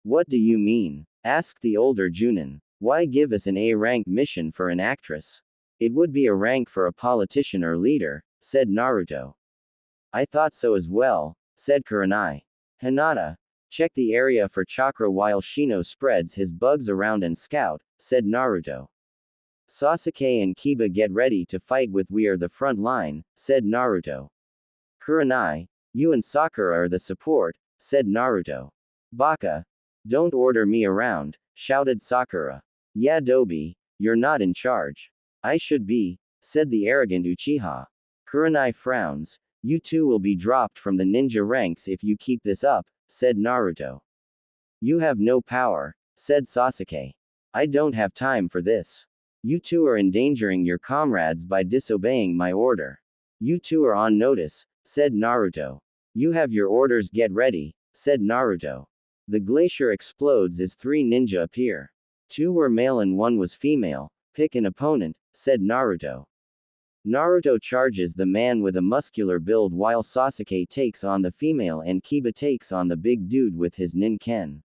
What do you mean? Asked the older Junin. Why give us an A-rank mission for an actress? It would be a rank for a politician or leader, said Naruto. I thought so as well, said Kurenai. Hinata, check the area for chakra while Shino spreads his bugs around and scout, said Naruto. Sasuke and Kiba, get ready to fight with we are the front line, said Naruto. Kurenai, you and Sakura are the support, said Naruto. Baka, don't order me around, shouted Sakura. Yeah, Dobi, you're not in charge. I should be, said the arrogant Uchiha. Kurenai frowns. You two will be dropped from the ninja ranks if you keep this up, said Naruto. You have no power, said Sasuke. I don't have time for this. You two are endangering your comrades by disobeying my order. You two are on notice, said Naruto. You have your orders, get ready, said Naruto. The glacier explodes as 3 ninja appear. 2 were male and 1 was female. Pick an opponent, said Naruto. Naruto charges the man with a muscular build while Sasuke takes on the female and Kiba takes on the big dude with his Ninken.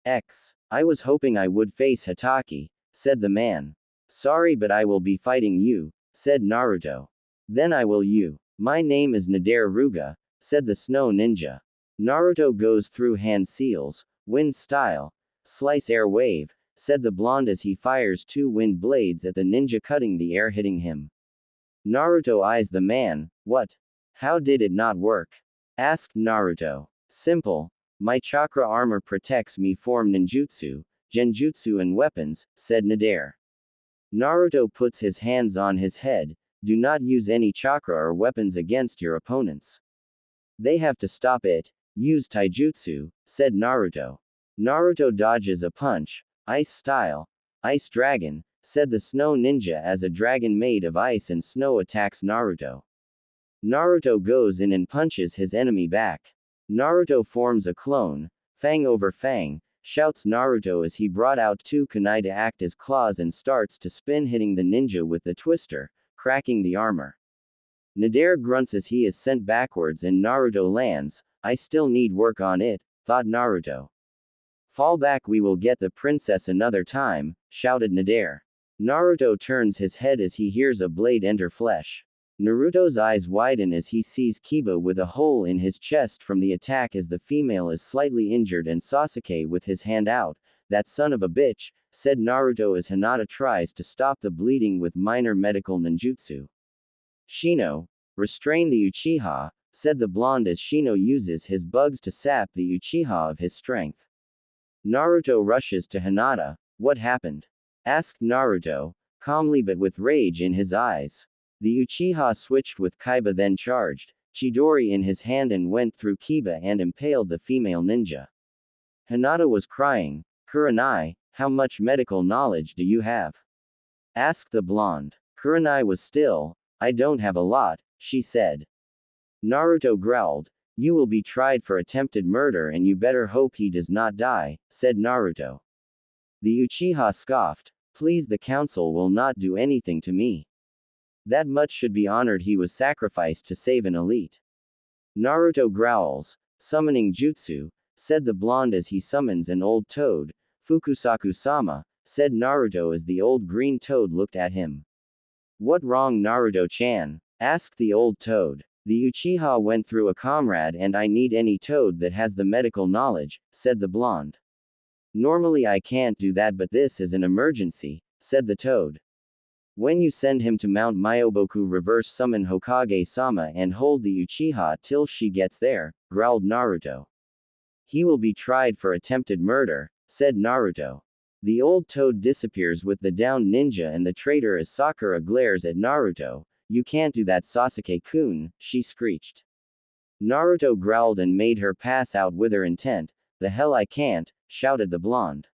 I was hoping I would face Hatake, said the man. Sorry, but I will be fighting you, said Naruto. Then I will you. My name is Nader Ruga, said the snow ninja. Naruto goes through hand seals, wind style, slice air wave, said the blonde as he fires 2 wind blades at the ninja, cutting the air, hitting him. Naruto eyes the man. What? How did it not work? Asked Naruto. Simple. My chakra armor protects me from ninjutsu, genjutsu and weapons, said Nader. Naruto puts his hands on his head. Do not use any chakra or weapons against your opponents. They have to stop it. Use taijutsu, said Naruto. Naruto dodges a punch. Ice style. Ice dragon, said the snow ninja as a dragon made of ice and snow attacks Naruto. Naruto goes in and punches his enemy back. Naruto forms a clone. Fang over fang, shouts Naruto as he brought out 2 kunai to act as claws and starts to spin, hitting the ninja with the twister, cracking the armor. Nader grunts as he is sent backwards and Naruto lands. I still need work on it, thought Naruto. Fall back, we will get the princess another time, shouted Nader. Naruto turns his head as he hears a blade enter flesh. Naruto's eyes widen as he sees Kiba with a hole in his chest from the attack as the female is slightly injured and Sasuke with his hand out. That son of a bitch, said Naruto as Hinata tries to stop the bleeding with minor medical ninjutsu. Shino, restrain the Uchiha, said the blonde as Shino uses his bugs to sap the Uchiha of his strength. Naruto rushes to Hinata. What happened? Asked Naruto, calmly but with rage in his eyes. The Uchiha switched with Kaiba then charged, Chidori in his hand and went through Kiba and impaled the female ninja. Hinata was crying. Kurenai, how much medical knowledge do you have? Asked the blonde. Kurenai was still. I don't have a lot, she said. Naruto growled. You will be tried for attempted murder and you better hope he does not die, said Naruto. The Uchiha scoffed. Please, the council will not do anything to me. That much should be honored, he was sacrificed to save an elite. Naruto growls. Summoning jutsu, said the blonde as he summons an old toad. Fukusaku-sama, said Naruto as the old green toad looked at him. What wrong, Naruto-chan? Asked the old toad. The Uchiha went through a comrade and I need any toad that has the medical knowledge, said the blonde. Normally I can't do that, but this is an emergency, said the toad. When you send him to Mount Myoboku, reverse summon Hokage-sama and hold the Uchiha till she gets there, growled Naruto. He will be tried for attempted murder, said Naruto. The old toad disappears with the downed ninja and the traitor as Sakura glares at Naruto. You can't do that, Sasuke-kun, she screeched. Naruto growled and made her pass out with her intent. The hell I can't, shouted the blonde.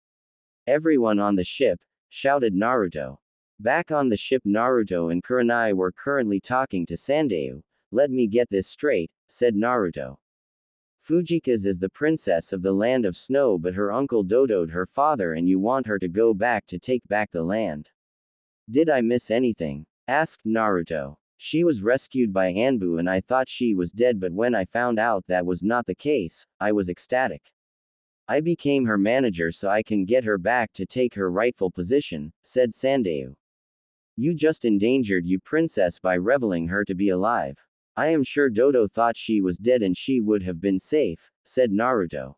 Everyone on the ship, shouted Naruto. Back on the ship, Naruto and Kurenai were currently talking to Sandayu. Let me get this straight, said Naruto. Fujika's is the princess of the land of snow, but her uncle dodoed her father and you want her to go back to take back the land. Did I miss anything? Asked Naruto. She was rescued by Anbu and I thought she was dead, but when I found out that was not the case, I was ecstatic. I became her manager so I can get her back to take her rightful position, said Sandayu. You just endangered you princess by reveling her to be alive. I am sure Dodo thought she was dead and she would have been safe, said Naruto.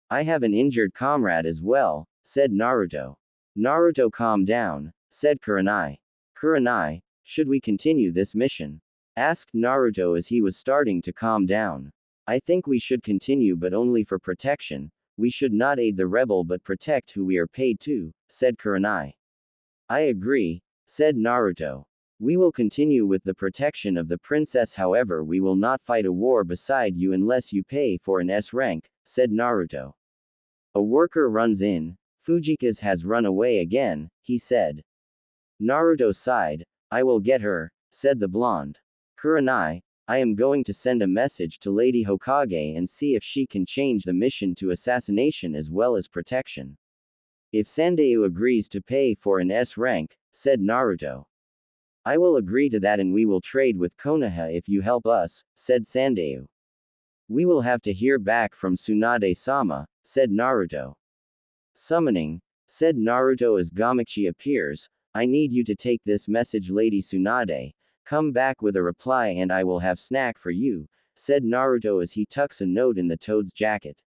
I have an injured comrade as well, said Naruto. Naruto, calm down, said Kurenai. Kurenai, should we continue this mission? Asked Naruto as he was starting to calm down. I think we should continue, but only for protection. We should not aid the rebel but protect who we are paid to, said Kurenai. I agree, said Naruto. We will continue with the protection of the princess, however we will not fight a war beside you unless you pay for an S rank, said Naruto. A worker runs in. Fujika's has run away again, he said. Naruto sighed. I will get her, said the blonde. Kurenai, I am going to send a message to Lady Hokage and see if she can change the mission to assassination as well as protection. If Sandayu agrees to pay for an S rank, said Naruto. I will agree to that and we will trade with Konoha if you help us, said Sandayu. We will have to hear back from Tsunade-sama, said Naruto. Summoning, said Naruto as Gamachi appears. I need you to take this message, Lady Tsunade. Come back with a reply and I will have snack for you, said Naruto as he tucks a note in the toad's jacket.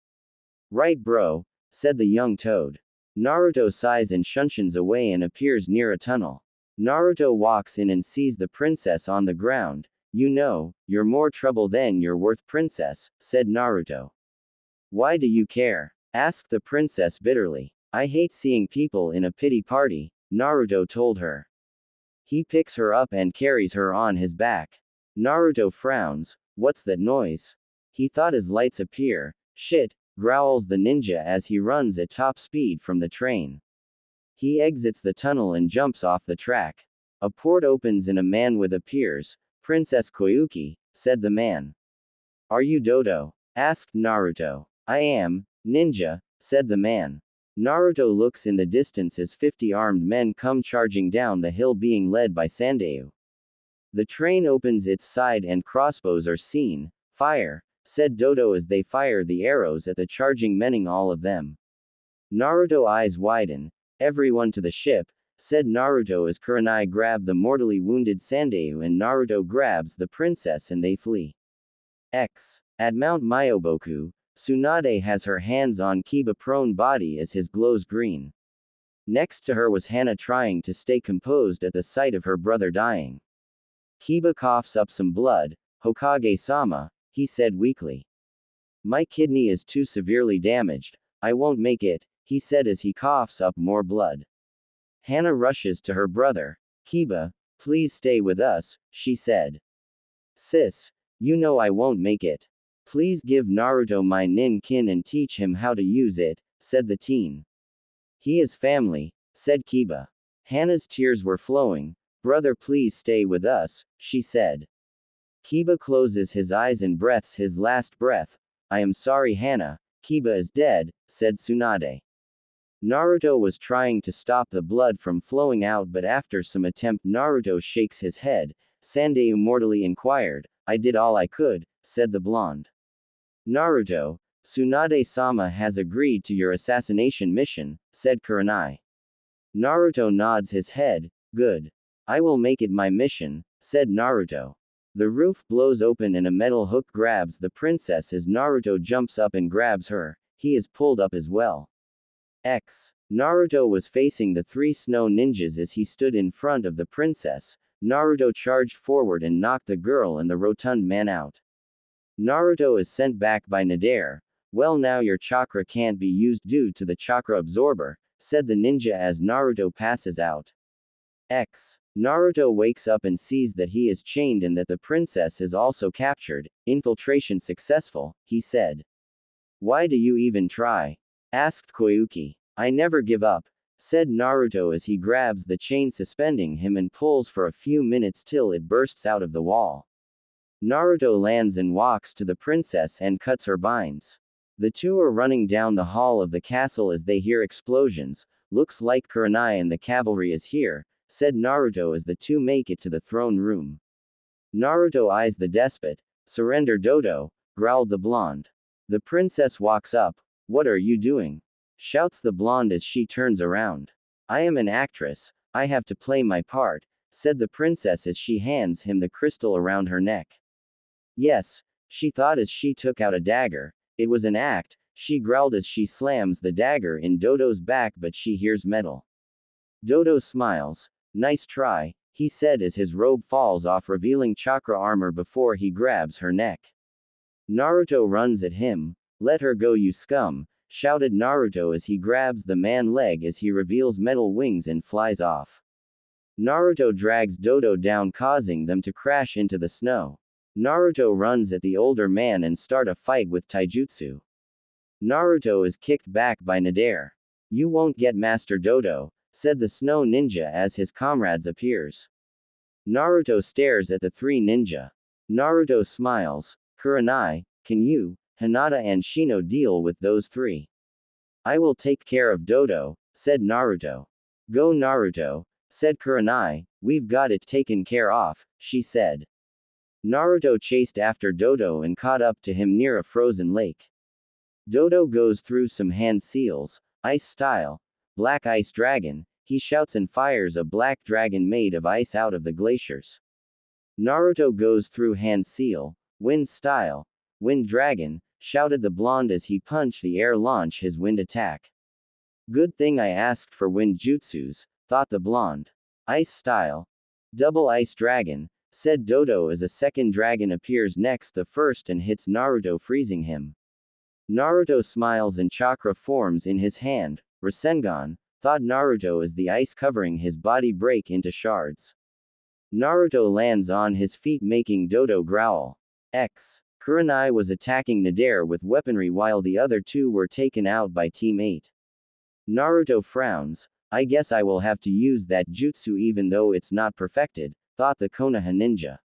Right, bro, said the young toad. Naruto sighs and shunshuns away and appears near a tunnel. Naruto walks in and sees the princess on the ground. You know, you're more trouble than you're worth, princess, said Naruto. Why do you care? Asked the princess bitterly. I hate seeing people in a pity party, Naruto told her. He picks her up and carries her on his back. Naruto frowns. What's that noise? He thought as lights appear. Shit, growls the ninja as he runs at top speed from the train. He exits the tunnel and jumps off the track. A port opens and a man with appears. Princess Koyuki, said the man. Are you Dodo? Asked Naruto. I am, ninja, said the man. Naruto looks in the distance as 50 armed men come charging down the hill being led by Sandayu. The train opens its side and crossbows are seen. Fire, said Dodo as they fire the arrows at the charging men, all of them. Naruto eyes widen. Everyone to the ship, said Naruto as Kurenai grabbed the mortally wounded Sandayu and Naruto grabs the princess and they flee. At Mount Myoboku, Tsunade has her hands on Kiba prone body as his glows green. Next to her was Hana trying to stay composed at the sight of her brother dying. Kiba coughs up some blood. Hokage-sama, he said weakly. My kidney is too severely damaged, I won't make it, he said as he coughs up more blood. Hana rushes to her brother. Kiba, please stay with us, she said. Sis, you know I won't make it. Please give Naruto my nin-kin and teach him how to use it, said the teen. He is family, said Kiba. Hana's tears were flowing. Brother, please stay with us, she said. Kiba closes his eyes and breathes his last breath. I am sorry, Hana, Kiba is dead, said Tsunade. Naruto was trying to stop the blood from flowing out, but after some attempt, Naruto shakes his head. Sandayu mortally inquired. I did all I could, said the blonde. Naruto, Tsunade-sama has agreed to your assassination mission, said Kurenai. Naruto nods his head. Good. I will make it my mission, said Naruto. The roof blows open and a metal hook grabs the princess as Naruto jumps up and grabs her. He is pulled up as well. Naruto was facing the three snow ninjas as he stood in front of the princess. Naruto charged forward and knocked the girl and the rotund man out. Naruto is sent back by Nader. Well, now your chakra can't be used due to the chakra absorber, said the ninja as Naruto passes out. Naruto wakes up and sees that he is chained and that the princess is also captured. Infiltration successful, he said. Why do you even try? Asked Koyuki. I never give up, said Naruto as he grabs the chain suspending him and pulls for a few minutes till it bursts out of the wall. Naruto lands and walks to the princess and cuts her binds. The two are running down the hall of the castle as they hear explosions. Looks like Kurenai and the cavalry is here, said Naruto as the two make it to the throne room. Naruto eyes the despot. Surrender, Dodo, growled the blonde. The princess walks up. What are you doing? Shouts the blonde as she turns around. I am an actress, I have to play my part, said the princess as she hands him the crystal around her neck. Yes, she thought as she took out a dagger. It was an act, she growled as she slams the dagger in Dodo's back, but she hears metal. Dodo smiles. Nice try, he said as his robe falls off, revealing chakra armor before he grabs her neck. Naruto runs at him. Let her go, you scum, shouted Naruto as he grabs the man's leg as he reveals metal wings and flies off. Naruto drags Dodo down, causing them to crash into the snow. Naruto runs at the older man and start a fight with taijutsu. Naruto is kicked back by Nader. You won't get Master Dodo, said the snow ninja as his comrades appears. Naruto stares at the three ninja. Naruto smiles. Kurenai, can you, Hinata and Shino deal with those three? I will take care of Dodo, said Naruto. Go Naruto, said Kurenai, we've got it taken care of, she said. Naruto chased after Dodo and caught up to him near a frozen lake. Dodo goes through some hand seals, ice style, black ice dragon, he shouts and fires a black dragon made of ice out of the glaciers. Naruto goes through hand seal, wind style, wind dragon, shouted the blonde as he punched the air launch his wind attack. Good thing I asked for wind jutsus, thought the blonde. Ice style. Double ice dragon, said Dodo as a second dragon appears next the first and hits Naruto, freezing him. Naruto smiles and chakra forms in his hand. Rasengan, thought Naruto as the ice covering his body break into shards. Naruto lands on his feet making Dodo growl. Kurenai was attacking Nader with weaponry while the other two were taken out by Team 8. Naruto frowns. I guess I will have to use that jutsu even though it's not perfected, thought the Konoha ninja.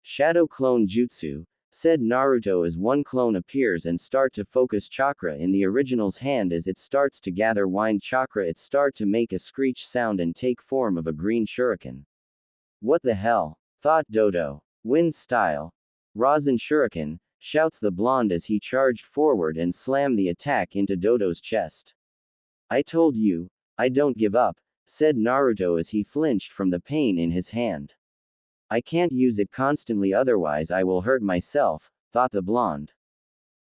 Shadow clone jutsu, said Naruto as one clone appears and start to focus chakra in the original's hand. As it starts to gather wind chakra, it start to make a screech sound and take form of a green shuriken. What the hell? Thought Dodo. Wind style. Rasen shuriken, shouts the blonde as he charged forward and slammed the attack into Dodo's chest. I told you, I don't give up, said Naruto as he flinched from the pain in his hand. I can't use it constantly, otherwise I will hurt myself, thought the blonde.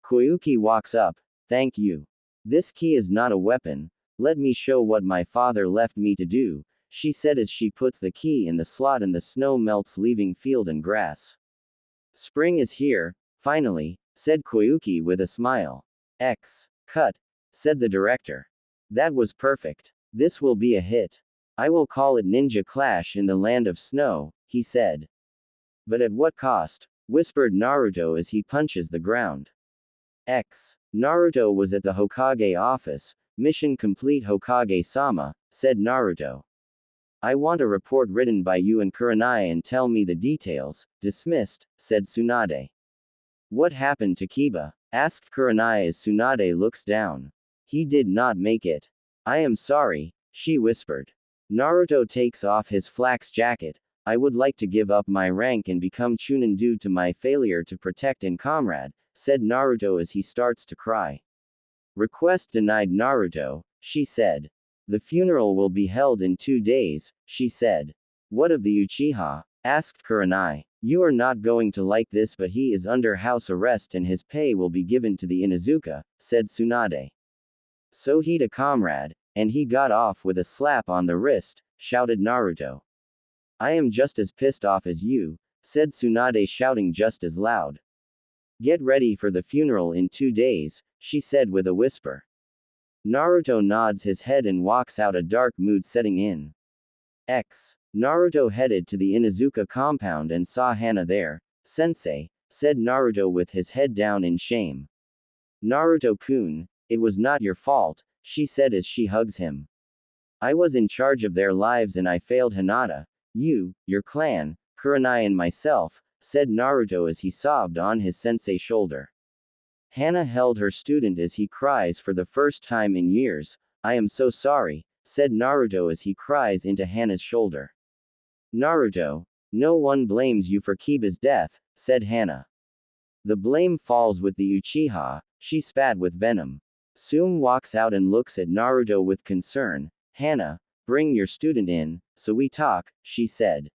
Koyuki walks up. Thank you. This key is not a weapon. Let me show what my father left me to do, she said as she puts the key in the slot and the snow melts, leaving field and grass. Spring is here, finally, said Koyuki with a smile. Cut, said the director. That was perfect. This will be a hit. I will call it Ninja Clash in the Land of Snow, he said. But at what cost? Whispered Naruto as he punches the ground. Naruto was at the Hokage office. Mission complete, Hokage-sama, said Naruto. I want a report written by you and Kurenai and tell me the details. Dismissed, said Tsunade. What happened to Kiba? Asked Kurenai as Tsunade looks down. He did not make it. I am sorry, she whispered. Naruto takes off his flax jacket. I would like to give up my rank and become Chunin due to my failure to protect and comrade, said Naruto as he starts to cry. Request denied, Naruto, she said. The funeral will be held in 2 days, she said. What of the Uchiha? Asked Kurenai. You are not going to like this, but he is under house arrest and his pay will be given to the Inuzuka, said Tsunade. So he'd a comrade, and he got off with a slap on the wrist, shouted Naruto. I am just as pissed off as you, said Tsunade, shouting just as loud. Get ready for the funeral in 2 days, she said with a whisper. Naruto nods his head and walks out, a dark mood setting in. Naruto headed to the Inuzuka compound and saw Hana there. Sensei, said Naruto with his head down in shame. Naruto-kun, it was not your fault, she said as she hugs him. I was in charge of their lives and I failed Hinata, you, your clan, Kurenai and myself, said Naruto as he sobbed on his sensei's shoulder. Hana held her student as he cries for the first time in years. I am so sorry, said Naruto as he cries into Hana's shoulder. Naruto, no one blames you for Kiba's death, said Hana. The blame falls with the Uchiha, she spat with venom. Tsume walks out and looks at Naruto with concern. Hana, bring your student in, so we talk, she said.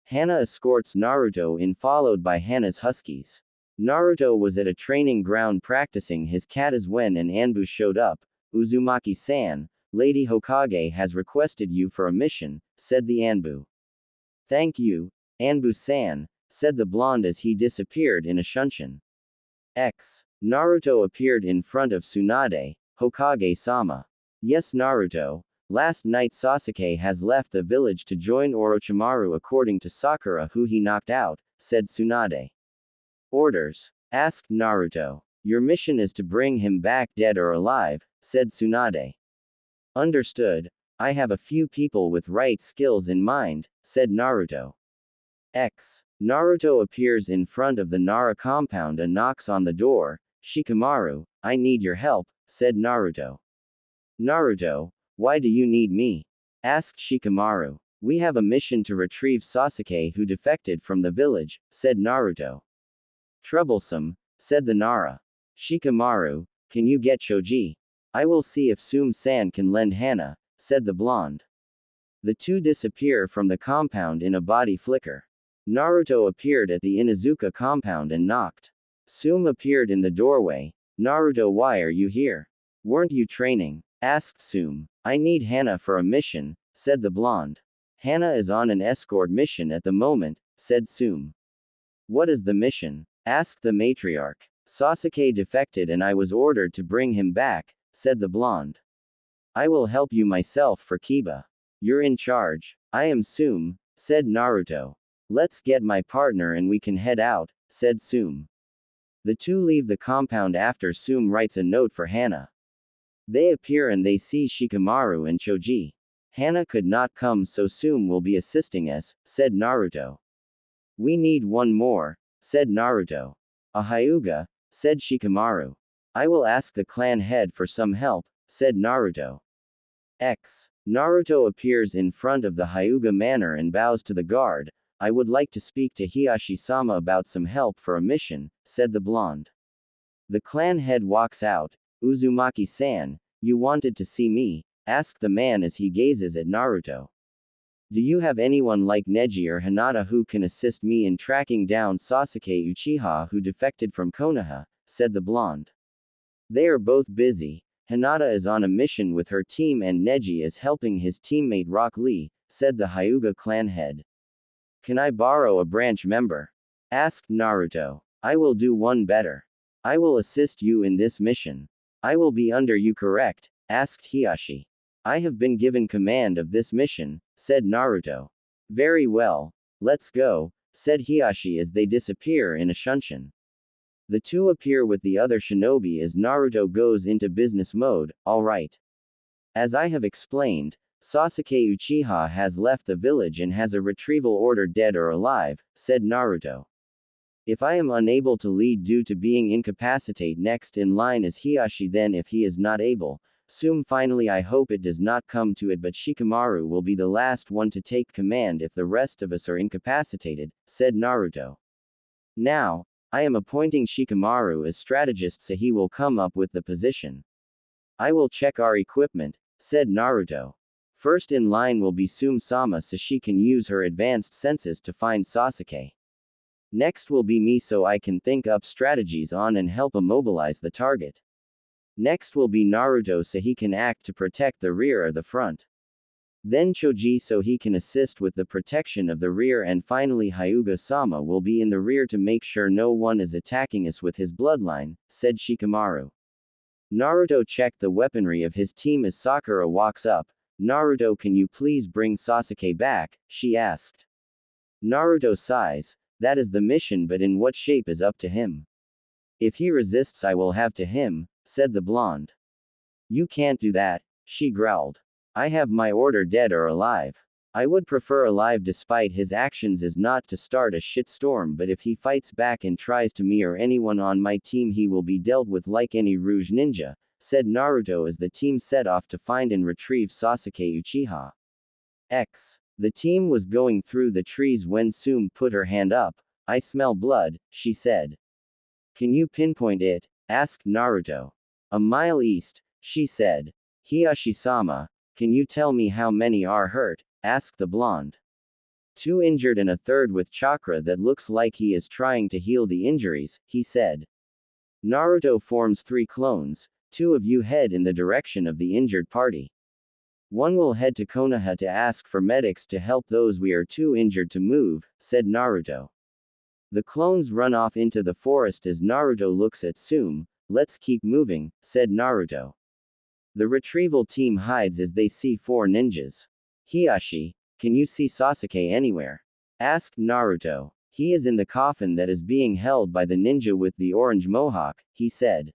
Hana escorts Naruto in, followed by Hana's huskies. Naruto was at a training ground practicing his katas when an Anbu showed up. Uzumaki-san, Lady Hokage has requested you for a mission, said the Anbu. Thank you, Anbu-san, said the blonde as he disappeared in a shunshin. Naruto appeared in front of Tsunade. Hokage-sama. Yes, Naruto. Last night Sasuke has left the village to join Orochimaru according to Sakura, who he knocked out, said Tsunade. Orders? Asked Naruto. Your mission is to bring him back dead or alive, said Tsunade. Understood. I have a few people with right skills in mind, said Naruto. Naruto appears in front of the Nara compound and knocks on the door. Shikamaru, I need your help, said Naruto. Naruto, why do you need me? Asked Shikamaru. We have a mission to retrieve Sasuke who defected from the village, said Naruto. Troublesome, said the Nara. Shikamaru, can you get Choji? I will see if Tsume-san can lend Hana, said the blonde. The two disappear from the compound in a body flicker. Naruto appeared at the Inuzuka compound and knocked. Tsume appeared in the doorway. Naruto, why are you here? Weren't you training? Asked Tsume. I need Hana for a mission, said the blonde. Hana is on an escort mission at the moment, said Tsume. What is the mission? Asked the matriarch. Sasuke defected and I was ordered to bring him back, said the blonde. I will help you myself for Kiba. You're in charge. I am Tsume, said Naruto. Let's get my partner and we can head out, said Tsume. The two leave the compound after Tsume writes a note for Hana. They appear and they see Shikamaru and Choji. Hana could not come, so Tsume will be assisting us, said Naruto. We need one more, said Naruto. A Hyuga, said Shikamaru. I will ask the clan head for some help, said Naruto. Naruto appears in front of the Hyuga manor and bows to the guard. I would like to speak to Hiyashi-sama about some help for a mission, said the blonde. The clan head walks out. Uzumaki-san, you wanted to see me? asked the man as he gazes at Naruto. Do you have anyone like Neji or Hinata who can assist me in tracking down Sasuke Uchiha who defected from Konoha? Said the blonde. They are both busy. Hinata is on a mission with her team and Neji is helping his teammate Rock Lee, said the Hyuga clan head. Can I borrow a branch member? Asked Naruto. I will do one better. I will assist you in this mission. I will be under you, correct? Asked Hiashi. I have been given command of this mission, said Naruto. Very well. Let's go, said Hiashi as they disappear in a shunshin. The two appear with the other shinobi as Naruto goes into business mode. Alright. As I have explained, Sasuke Uchiha has left the village and has a retrieval order, dead or alive, said Naruto. If I am unable to lead due to being incapacitated, next in line is Hiashi, then if he is not able, soon finally I hope it does not come to it, but Shikamaru will be the last one to take command if the rest of us are incapacitated, said Naruto. Now, I am appointing Shikamaru as strategist so he will come up with the position. I will check our equipment, said Naruto. First in line will be Sume-sama so she can use her advanced senses to find Sasuke. Next will be me so I can think up strategies on and help immobilize the target. Next will be Naruto so he can act to protect the rear or the front. Then Choji so he can assist with the protection of the rear, and finally Hyuga-sama will be in the rear to make sure no one is attacking us with his bloodline, said Shikamaru. Naruto checked the weaponry of his team as Sakura walks up. Naruto, can you please bring Sasuke back? She asked. Naruto sighs. That is the mission, but in what shape is up to him. If he resists I will have to him, said the blonde. You can't do that, she growled. I have my order, dead or alive. I would prefer alive despite his actions is not to start a shitstorm, but if he fights back and tries to me or anyone on my team he will be dealt with like any Rouge ninja, said Naruto as the team set off to find and retrieve Sasuke Uchiha. The team was going through the trees when Sume put her hand up. I smell blood, she said. Can you pinpoint it? Asked Naruto. A mile east, she said. Hiashi-sama, can you tell me how many are hurt? Asked the blonde. 2 injured and a third with chakra that looks like he is trying to heal the injuries, he said. Naruto forms 3 clones. 2 of you head in the direction of the injured party. 1 will head to Konoha to ask for medics to help those we are too injured to move, said Naruto. The clones run off into the forest as Naruto looks at Sume. Let's keep moving, said Naruto. The retrieval team hides as they see 4 ninjas. Hiashi, can you see Sasuke anywhere? Asked Naruto. He is in the coffin that is being held by the ninja with the orange mohawk, he said.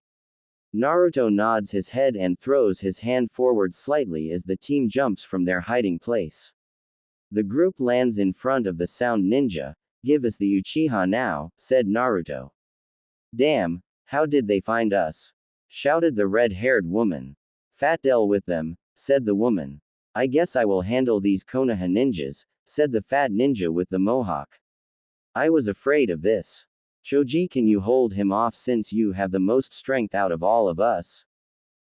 Naruto nods his head and throws his hand forward slightly as the team jumps from their hiding place. The group lands in front of the sound ninja. Give us the Uchiha now, said Naruto. Damn, how did they find us? Shouted the red-haired woman. Fat Del with them, said the woman. I guess I will handle these Konoha ninjas, said the fat ninja with the mohawk. I was afraid of this. Choji, can you hold him off since you have the most strength out of all of us?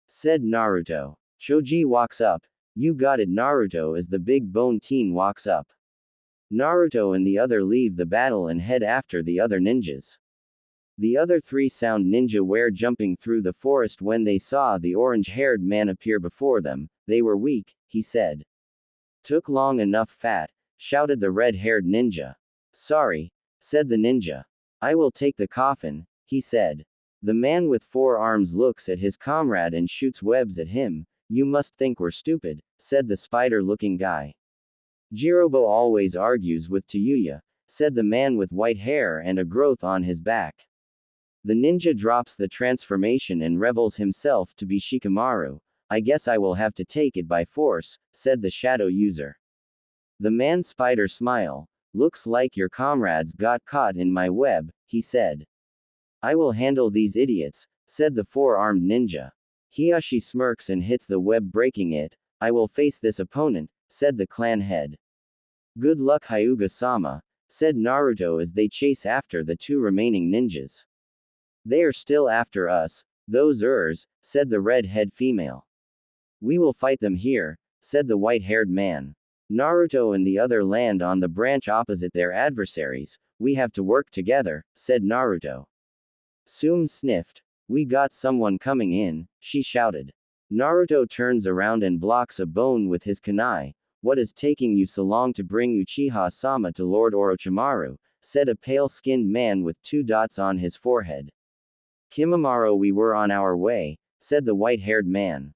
Said Naruto. Choji walks up. You got it, Naruto, as the big bone teen walks up. Naruto and the other leave the battle and head after the other ninjas. The other 3 sound ninja were jumping through the forest when they saw the orange-haired man appear before them. They were weak, he said. Took long enough, fat, shouted the red-haired ninja. Sorry, said the ninja. I will take the coffin, he said. The man with 4 arms looks at his comrade and shoots webs at him. You must think we're stupid, said the spider-looking guy. Jirobo always argues with Tayuya, said the man with white hair and a growth on his back. The ninja drops the transformation and reveals himself to be Shikamaru. I guess I will have to take it by force, said the shadow user. The man spider smile. Looks like your comrades got caught in my web, he said. I will handle these idiots, said the 4-armed ninja. Hiashi smirks and hits the web, breaking it. I will face this opponent, said the clan head. Good luck, Hyuga-sama, said Naruto as they chase after the 2 remaining ninjas. They are still after us, those said the red-head female. We will fight them here, said the white-haired man. Naruto and the other land on the branch opposite their adversaries. We have to work together, said Naruto. Sume sniffed. We got someone coming in, she shouted. Naruto turns around and blocks a bone with his kunai. What is taking you so long to bring Uchiha-sama to Lord Orochimaru? Said a pale-skinned man with 2 dots on his forehead. Kimimaro, we were on our way, said the white-haired man.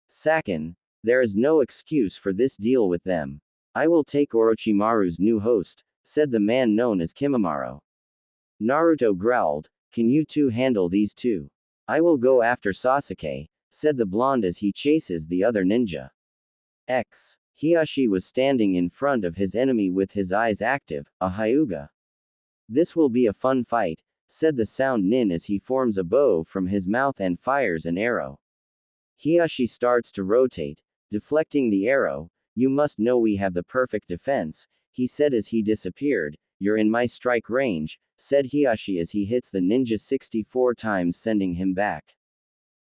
Sakin, there is no excuse for this deal with them. I will take Orochimaru's new host, said the man known as Kimimaro. Naruto growled, can you two handle these two? I will go after Sasuke, said the blonde as he chases the other ninja. Hiyashi was standing in front of his enemy with his eyes active, a Hyuga. This will be a fun fight, said the sound nin as he forms a bow from his mouth and fires an arrow. Hiyashi starts to rotate, deflecting the arrow. You must know we have the perfect defense, he said as he disappeared. You're in my strike range, said Hiyashi as he hits the ninja 64 times, sending him back.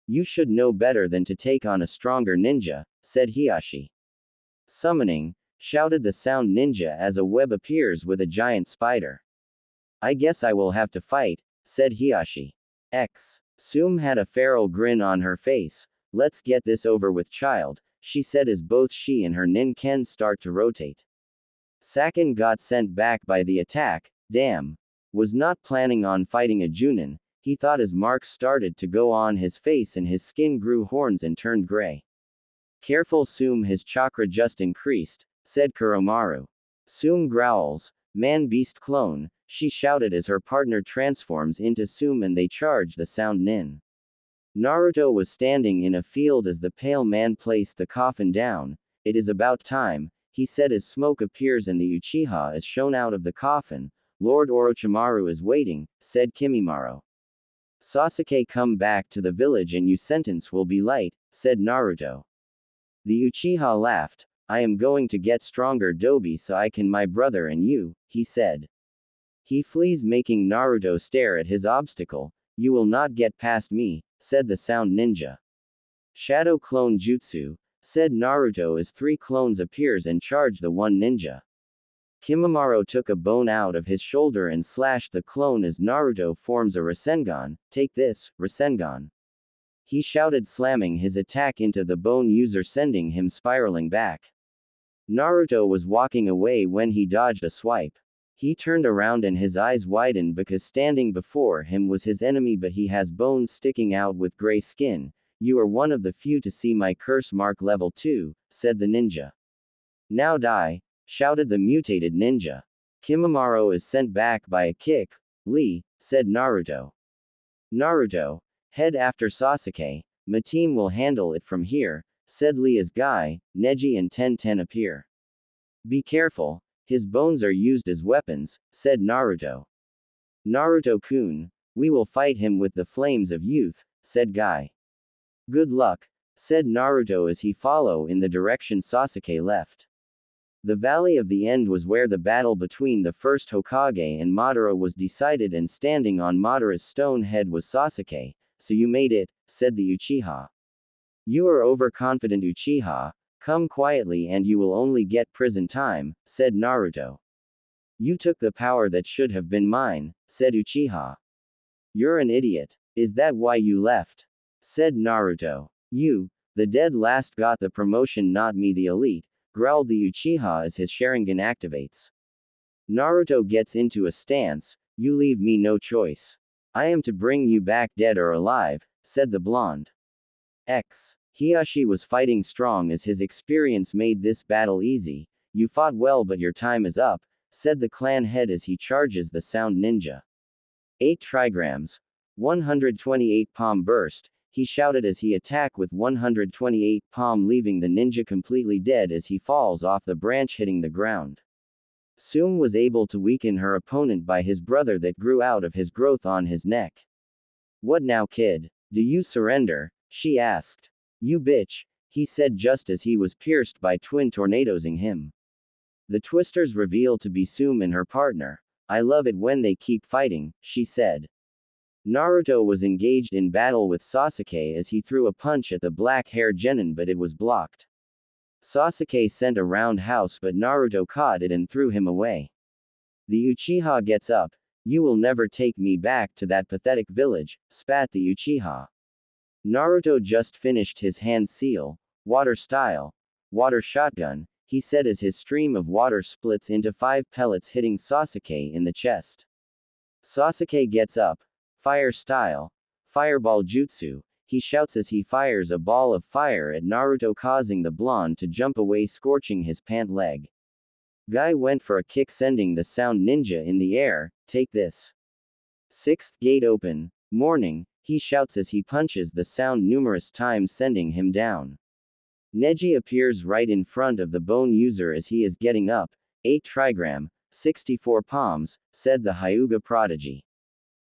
You should know better than to take on a stronger ninja, said Hiyashi. Summoning, shouted the sound ninja as a web appears with a giant spider. I guess I will have to fight, said Hiyashi. Sume had a feral grin on her face. Let's get this over with, child, she said as both she and her nin-ken start to rotate. Sakin got sent back by the attack. Damn. Was not planning on fighting a Junin, he thought as marks started to go on his face and his skin grew horns and turned gray. Careful Sume, his chakra just increased, said Kuromaru. Sume growls, man-beast clone, she shouted as her partner transforms into Sume and they charge the sound nin. Naruto was standing in a field as the pale man placed the coffin down. It is about time, he said as smoke appears and the Uchiha is shown out of the coffin. Lord Orochimaru is waiting, said Kimimaro. Sasuke, come back to the village and your sentence will be light, said Naruto. The Uchiha laughed. I am going to get stronger dobi so I can my brother and you, he said. He flees, making Naruto stare at his obstacle. You will not get past me, said the sound ninja. Shadow clone jutsu, said Naruto as 3 clones appears and charge the one ninja. Kimimaro took a bone out of his shoulder and slashed the clone as Naruto forms a Rasengan. Take this, Rasengan. He shouted, slamming his attack into the bone user, sending him spiraling back. Naruto was walking away when he dodged a swipe. He turned around and his eyes widened because standing before him was his enemy, but he has bones sticking out with gray skin. You are one of the few to see my curse mark level 2, said the ninja. Now die, shouted the mutated ninja. Kimimaro is sent back by a kick. Lee, said Naruto. Naruto, head after Sasuke. My team will handle it from here, said Lee as Guy, Neji and Ten appear. Be careful, his bones are used as weapons, said Naruto. Naruto-kun, we will fight him with the flames of youth, said Guy. Good luck, said Naruto as he followed in the direction Sasuke left. The Valley of the End was where the battle between the first Hokage and Madara was decided, and standing on Madara's stone head was Sasuke. So you made it, said the Uchiha. You are overconfident, Uchiha. Come quietly and you will only get prison time, said Naruto. You took the power that should have been mine, said Uchiha. You're an idiot. Is that why you left? Said Naruto. You, the dead last, got the promotion, not me, the elite, growled the Uchiha as his Sharingan activates. Naruto gets into a stance. You leave me no choice. I am to bring you back dead or alive, said the blonde. Hiyashi was fighting strong as his experience made this battle easy. You fought well, but your time is up, said the clan head as he charges the sound ninja. 8 trigrams. 128 palm burst, he shouted as he attacked with 128 palm, leaving the ninja completely dead as he falls off the branch, hitting the ground. Sume was able to weaken her opponent by his brother that grew out of his growth on his neck. What now, kid? Do you surrender? She asked. You bitch, he said just as he was pierced by twin tornadosing him. The twisters reveal to be Sume and her partner. I love it when they keep fighting, she said. Naruto was engaged in battle with Sasuke as he threw a punch at the black-haired genin but it was blocked. Sasuke sent a roundhouse but Naruto caught it and threw him away. The Uchiha gets up. You will never take me back to that pathetic village, spat the Uchiha. Naruto just finished his hand seal, water style, water shotgun, he said as his stream of water splits into 5 pellets hitting Sasuke in the chest. Sasuke gets up, fire style, fireball jutsu, he shouts as he fires a ball of fire at Naruto causing the blonde to jump away scorching his pant leg. Guy went for a kick sending the sound ninja in the air, take this. Sixth gate open, morning, he shouts as he punches the sound numerous times sending him down. Neji appears right in front of the bone user as he is getting up, 8 trigram, 64 palms, said the Hyuga prodigy.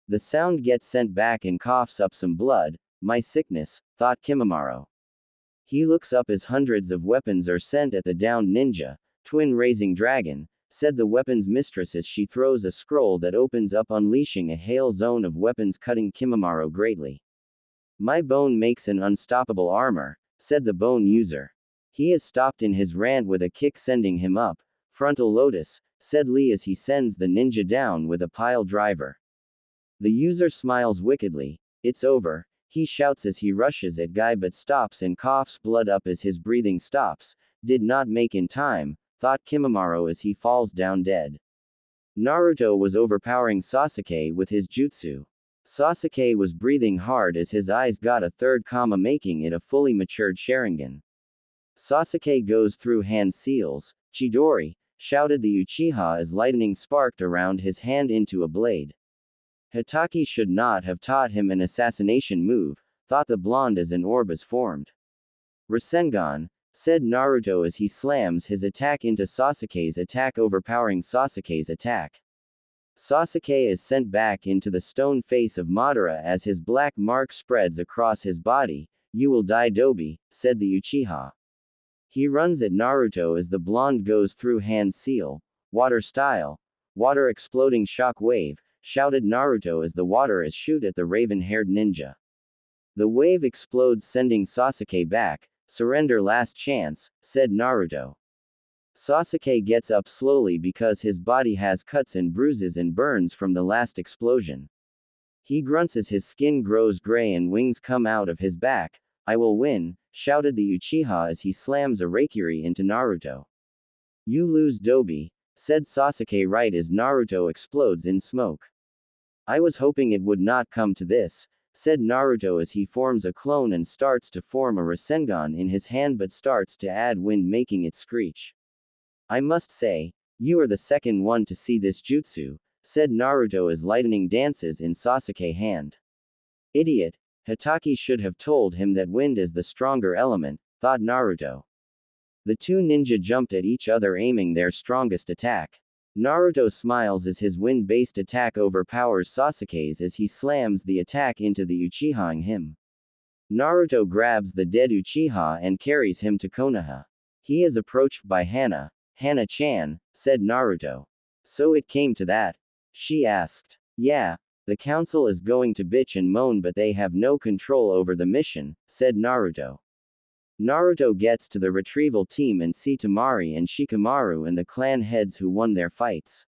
The sound gets sent back and coughs up some blood, my sickness, thought Kimimaro. He looks up as hundreds of weapons are sent at the downed ninja, twin raising dragon, said the weapons mistress as she throws a scroll that opens up unleashing a hail zone of weapons cutting Kimimaro greatly. My bone makes an unstoppable armor, said the bone user. He is stopped in his rant with a kick sending him up, frontal lotus, said Lee as he sends the ninja down with a pile driver. The user smiles wickedly, it's over, he shouts as he rushes at Guy but stops and coughs blood up as his breathing stops, did not make in time, thought Kimimaro as he falls down dead. Naruto was overpowering Sasuke with his jutsu. Sasuke was breathing hard as his eyes got a third comma making it a fully matured Sharingan. Sasuke goes through hand seals, Chidori, shouted the Uchiha as lightning sparked around his hand into a blade. Hitaki should not have taught him an assassination move, thought the blonde as an orb is formed. Rasengan, said Naruto as he slams his attack into Sasuke's attack overpowering Sasuke's attack. Sasuke is sent back into the stone face of Madara as his black mark spreads across his body, you will die Dobi, said the Uchiha. He runs at Naruto as the blonde goes through hand seal, water style, water exploding shock wave, shouted Naruto as the water is shoot at the raven-haired ninja. The wave explodes sending Sasuke back, surrender last chance, said Naruto. Sasuke gets up slowly because his body has cuts and bruises and burns from the last explosion. He grunts as his skin grows gray and wings come out of his back, I will win, shouted the Uchiha as he slams a Raikiri into Naruto. You lose Dobi, said Sasuke right as Naruto explodes in smoke. I was hoping it would not come to this, said Naruto as he forms a clone and starts to form a Rasengan in his hand but starts to add wind making it screech. I must say, you are the second one to see this jutsu, said Naruto as lightning dances in Sasuke's hand. Idiot, Hitaki should have told him that wind is the stronger element, thought Naruto. The two ninja jumped at each other aiming their strongest attack. Naruto smiles as his wind-based attack overpowers Sasuke's as he slams the attack into the Uchiha-ing him. Naruto grabs the dead Uchiha and carries him to Konoha. He is approached by Hana. Hana-chan, said Naruto. So it came to that? She asked. Yeah, the council is going to bitch and moan but they have no control over the mission, said Naruto. Naruto gets to the retrieval team and see Temari and Shikamaru and the clan heads who won their fights.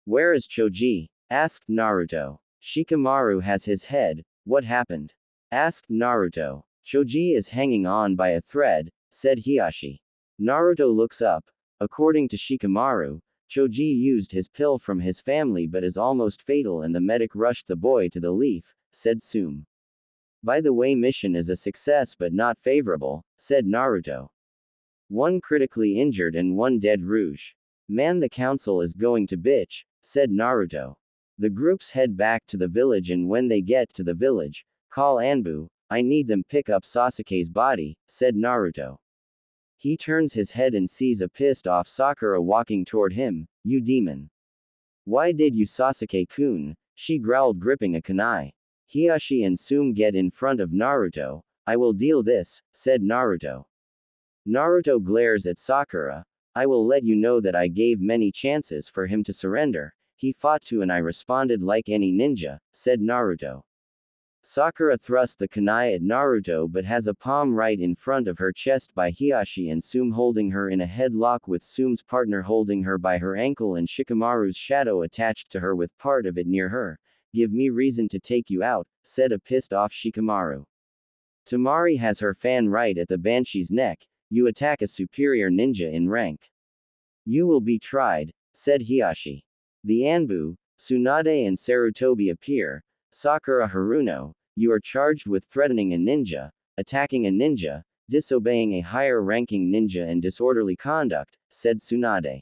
Where is Choji? Asked Naruto. Shikamaru has his head, what happened? Asked Naruto. Choji is hanging on by a thread, said Hiashi. Naruto looks up. According to Shikamaru, Choji used his pill from his family but is almost fatal and the medic rushed the boy to the leaf, said Sum. By the way, mission is a success but not favorable, said Naruto. One critically injured and one dead Rouge. Man, the council is going to bitch, said Naruto. The groups head back to the village and when they get to the village, call Anbu, I need them pick up Sasuke's body, said Naruto. He turns his head and sees a pissed off Sakura walking toward him, you demon. Why did you Sasuke-kun? She growled gripping a kunai. Hiashi and Sum get in front of Naruto, I will deal this, said Naruto. Naruto glares at Sakura, I will let you know that I gave many chances for him to surrender, he fought too and I responded like any ninja, said Naruto. Sakura thrust the kunai at Naruto but has a palm right in front of her chest by Hiashi and Sume holding her in a headlock with Sume's partner holding her by her ankle and Shikamaru's shadow attached to her with part of it near her. Give me reason to take you out, said a pissed off Shikamaru. Tamari has her fan right at the Banshee's neck, you attack a superior ninja in rank. You will be tried, said Hiashi. The Anbu, Tsunade and Sarutobi appear. Sakura Haruno, you are charged with threatening a ninja, attacking a ninja, disobeying a higher-ranking ninja and disorderly conduct, said Tsunade.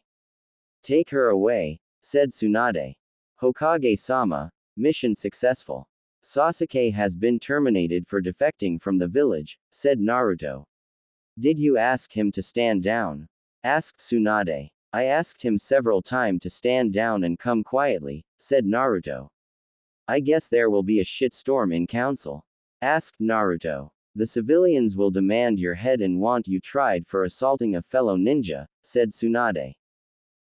Take her away, said Tsunade. Hokage-sama, mission successful. Sasuke has been terminated for defecting from the village, said Naruto. Did you ask him to stand down? Asked Tsunade. I asked him several times to stand down and come quietly, said Naruto. I guess there will be a shitstorm in council. Asked Naruto. The civilians will demand your head and want you tried for assaulting a fellow ninja, said Tsunade.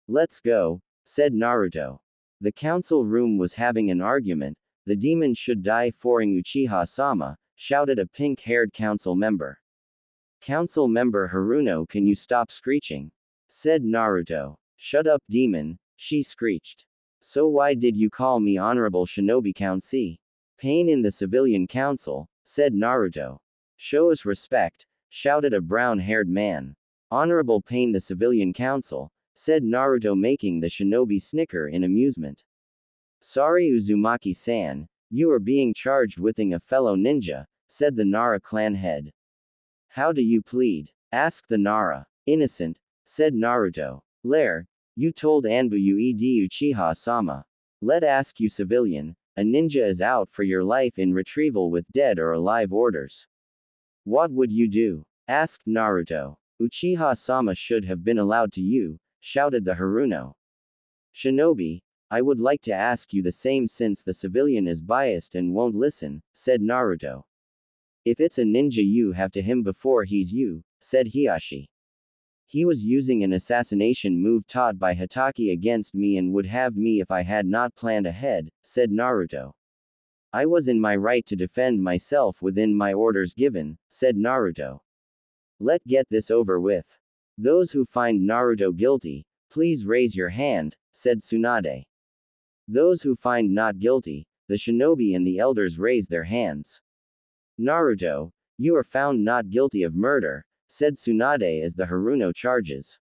Let's go, said Naruto. The council room was having an argument. The demon should die foring Uchiha-sama, shouted a pink-haired council member. Council member Haruno, can you stop screeching? Said Naruto. Shut up, demon, she screeched. So why did you call me Honorable Shinobi Council? Pain in the civilian council, said Naruto. Show us respect, shouted a brown-haired man. Honorable Pain the civilian council, said Naruto making the shinobi snicker in amusement. Sorry Uzumaki-san, you are being charged withing a fellow ninja, said the Nara clan head. How do you plead? Asked the Nara. Innocent, said Naruto. Lair, you told Anbu Ued Uchiha-sama. Let ask you civilian, a ninja is out for your life in retrieval with dead or alive orders. What would you do? Asked Naruto. Uchiha-sama should have been allowed to you, shouted the Haruno. Shinobi, I would like to ask you the same since the civilian is biased and won't listen, said Naruto. If it's a ninja you have to him before he's you, said Hiashi. He was using an assassination move taught by Hatake against me and would have me if I had not planned ahead, said Naruto. I was in my right to defend myself within my orders given, said Naruto. Let's get this over with. Those who find Naruto guilty, please raise your hand, said Tsunade. Those who find not guilty, the shinobi and the elders raise their hands. Naruto, you are found not guilty of murder, said Tsunade as the Haruno charges.